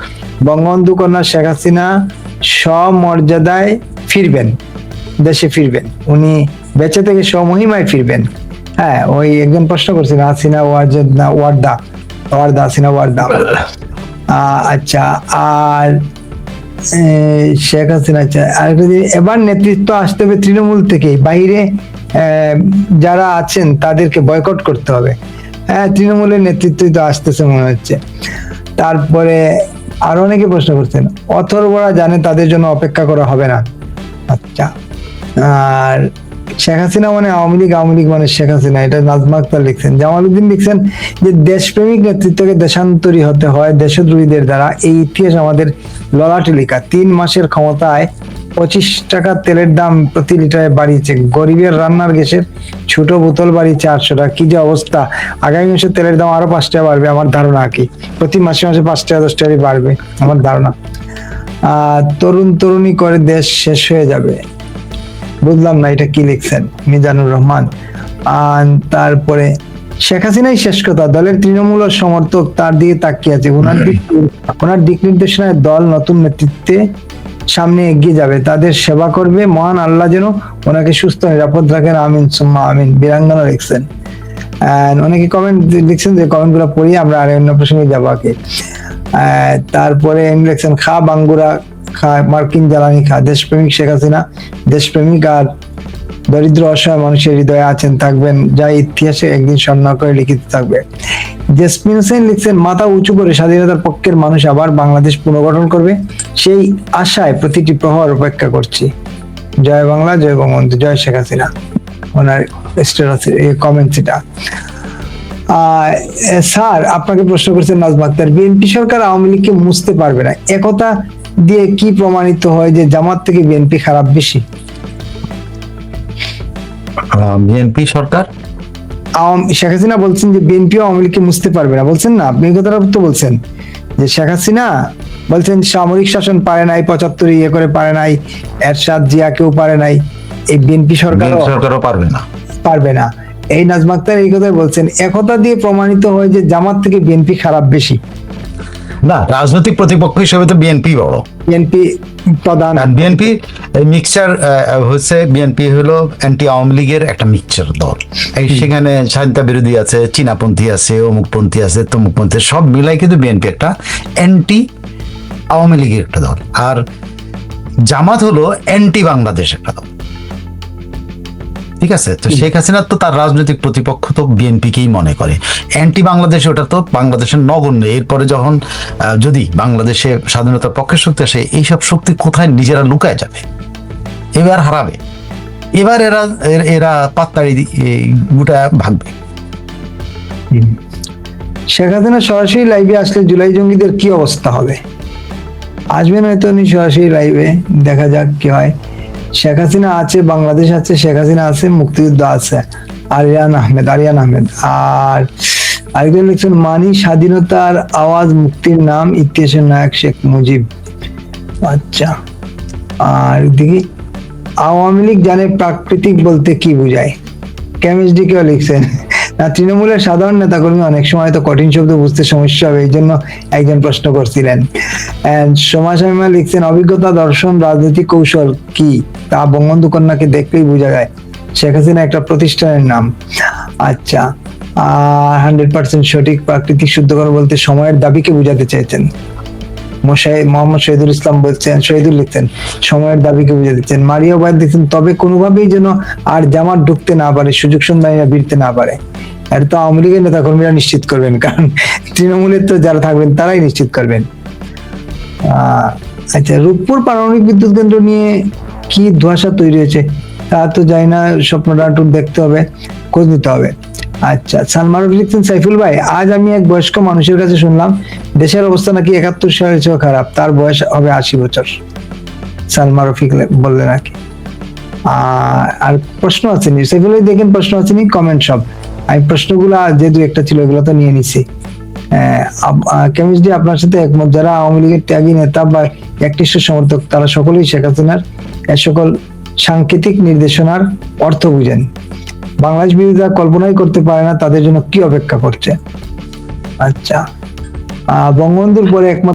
বঙ্গবন্ধু কন্যা শেখ হাসিনা সমর্যাদায় ফিরবেন, দেশে ফিরবেন, উনি বেঁচে থেকে স্বমহিমায় ফিরবেন। হ্যাঁ, ওই একজন প্রশ্ন করছেন হাসিনা ওয়ার্দা হাসিনা ওয়ার্দা। আচ্ছা, আর শেখ হাসিনা আরেকটা এবার নেতৃত্ব আসতে হবে তৃণমূল থেকে, বাইরে যারা আছেন তাদেরকে বয়কট করতে হবে। হ্যাঁ, তৃণমূলের নেতৃত্বই তো আসতেছে মনে হচ্ছে। তারপরে আরো অনেকে প্রশ্ন করছেন, অথর্বরা জানে তাদের জন্য অপেক্ষা করা হবে না। আচ্ছা, আর শেখ হাসিনা মানে আওয়ামী লীগ মানে শেখ হাসিনা, এটা নাজমা আক্তার লিখছেন। জামালউদ্দিন লিখছেন যে দেশপ্রেমিক নেতৃত্বকে দেশান্তরী হতে হয় দেশদ্রোহীদের দ্বারা, এই ইতিহাস আমাদের ললাটে লেখা। 3 মাসের ক্ষমতায় 25 টাকা তেলের দাম প্রতি লিটারে বাড়িয়েছে, গরিবের রান্নার গ্যাসের ছোট বোতল বাড়িয়েছে 800 টাকা। কি যে অবস্থা, আগামী মাসে তেলের দাম আরো 5 টাকা বাড়বে আমার ধারণা, কি প্রতি মাসে 5 টাকা 10 টাকা বাড়বে আমার ধারণা। তরুণী করে দেশ শেষ হয়ে যাবে, বুঝলাম না এটা কি লিখছেন মিজানুর রহমান। তারপরে শেখ হাসিনাই শেষ কথা, দলের তৃণমূল সমর্থক তার দিকে তাকিয়ে আছে, ওনার দিক নির্দেশনায় দল নতুন নেতৃত্বে সামনে এগিয়ে যাবে, তাদের সেবা করবে, মহান আল্লাহ যেন ওনাকে সুস্থ নিরাপদ রাখেন, আমিন সুম্মা আমিন। বীরাঙ্গনা লিখছেন। অনেকে কমেন্ট লিখছেন, যে কমেন্ট গুলো পড়ি আমরা আর অন্য প্রসঙ্গে যাবো আগে। তারপরে লিখছেন খা বাঙ্গুরা খা, মার্কিন জ্বালানি খা, দেশপ্রেমিক শেখ হাসিনা দেশপ্রেমিক আর দরিদ্র অসহায় মানুষের হৃদয়ে আছেন, থাকবেন, যা ইতিহাসে একদিন স্বর্ণ করে লিখিত থাকবে। জেসমিন হোসেন লিখছেন, মাথা উঁচু করে স্বাধীনতার পক্ষের মানুষ আবার বাংলাদেশ পুনর্গঠন করবে, সেই আশায় প্রতিটি প্রহর অপেক্ষা করছি। জয় বাংলা, জয় বঙ্গবন্ধু, জয় শেখ হাসিনা। ওনার কমেন্ট এটা। স্যার আপনাকে প্রশ্ন করছেন নাজমা আক্তার, বিএনপি সরকার আওয়ামী লীগকে মুছতে পারবে না, একথা দিয়ে কি প্রমাণিত হয় যে জামাত থেকে বিএনপি খারাপ বেশি? বিএনপি সরকার শেখ হাসিনা বলছেন যে বিএনপি আওয়ামী লীগকে মুছতে পারবে না, বলছেন না আপনি? কথাটা তো বলছেন যে শেখ হাসিনা বলছেন সামরিক শাসন পারে নাই, 75 ইয়ে করে পারে নাই, এরশাদ জিয়া কেউ পারে নাই, এই বিএনপি সরকারও পারবে না। এই নাজমা আক্তার এই কথাই বলছেন, একথা দিয়ে প্রমাণিত হয় যে জামাত থেকে বিএনপি খারাপ বেশি না, রাজনৈতিক প্রতিপক্ষ হিসেবে তো বিএনপি বড়, বিএনপি প্রধান। বিএনপি মিক্সচার হচ্ছে, বিএনপি হলো অ্যান্টি আওয়ামী লীগের একটা মিক্সচার দল। এই সেখানে স্বাধীনতা বিরোধী আছে, চীনাপন্থী আছে, অমুকপন্থী আছে, তমুকপন্থী, সব মিলাই কিন্তু বিএনপি একটা অ্যান্টি আওয়ামী লীগের একটা দল। আর জামাত হলো অ্যান্টি বাংলাদেশ একটা দল। ঠিক আছে, তো শেখ হাসিনা তো তার রাজনৈতিক প্রতিপক্ষ তো বিএনপিকেই মনে করে, অ্যান্টি বাংলাদেশ ওটা তো বাংলাদেশের নগণ্য। এরপরে যখন যদি বাংলাদেশে স্বাধীনতার পক্ষের শক্তি আসে, এইসব শক্তি কোথায় নিজেরা লুকায় যাবে, এবার হারাবে, এবার এরা পাত্তাড়ি গোটা ভাগবে। শেখ হাসিনা সরাসরি লাইভে আসলে জুলাই জঙ্গিদের কি অবস্থা হবে? আসবেন হয়তো উনি সরাসরি লাইভে, দেখা যাক কি হয়। শেখ হাসিনা আছে, বাংলাদেশ আছে, শেখ হাসিনা আছে, মুক্তিযুদ্ধ আছে। আরিয়ান আহমেদ। আর আরেকজন লিখছেন, মানি স্বাধীনতার আওয়াজ, মুক্তির নাম, ইতিহাসের নায়ক শেখ মুজিব। আচ্ছা, আর দেখি আওয়ামী লীগ জানে প্রাকৃতিক বলতে কি বুঝায়, কেমিস্ট্রি কেউ লিখছেন। তৃণমূলের সাধারণ নেতাকর্মী অনেক সময় তো কঠিন শব্দ বুঝতে সমস্যা হবে, এই জন্য একজন প্রশ্ন করছিলেন। সোমা শামীমা লিখছেন, অভিজ্ঞতা, দর্শন, রাজনৈতিক কৌশল কি তা বঙ্গবন্ধু কন্যাকে দেখলেই বোঝা যায়। শেখ হাসিনা একটা প্রতিষ্ঠানের নাম। আচ্ছা, 100% সঠিক। প্রাকৃতিক শুদ্ধকরণ বলতে সময়ের দাবিকে বোঝাতে চেয়েছেন। মোহাম্মদ শহীদুল ইসলাম বলছেন, শহীদুল লিখছেন সময়ের দাবিকে বুঝে দিচ্ছেন। মারিয়া ওবায়দ লিখছেন তবে কোনোভাবেই যেন আর জামাত ঢুকতে না পারে, সুযোগ সন্ধানীরা ভিড়তে না পারে। এটা তো আওয়ামী লীগের নেতা কর্মীরা নিশ্চিত করবেন, কারণ তৃণমূলের তো যারা থাকবেন তারাই নিশ্চিত করবেন। আচ্ছা, রূপপুর পারমাণবিক বিদ্যুৎ কেন্দ্র নিয়ে কি ধোঁয়াশা তৈরি হয়েছে তা তো জানি না, স্বপ্নটা একটু দেখতে হবে, খোঁজ নিতে হবে। আচ্ছা, সালমান রফি লিখছেন, সাইফুল ভাই আজ আমি এক বয়স্ক মানুষের কাছে শুনলাম দেশের অবস্থা নাকি 71 সালের চেয়েও খারাপ, তার বয়স হবে 80 বছর। সালমান রফি বললেন নাকি। আর প্রশ্ন আছে নি সাইফুল ভাই, দেখেন প্রশ্ন আছে নি, কমেন্ট সব। আমি প্রশ্নগুলো যে দু একটা ছিল এগুলো তো নিয়ে নিছি। কেমিস্ট্রি আপনার সাথে একমত, যারা আওয়ামী লীগের ত্যাগী নেতা বা একনিষ্ঠ সমর্থক তারা সকলেই শেখ হাসিনার এ সকল সাংকেতিক নির্দেশনার অর্থ বুঝেন। বাংলাদেশ বিরোধীরা কল্পনাই করতে পারে না তাদের জন্য কি অপেক্ষা করছে। আচ্ছা, বঙ্গবন্ধুর পরে একমাত্র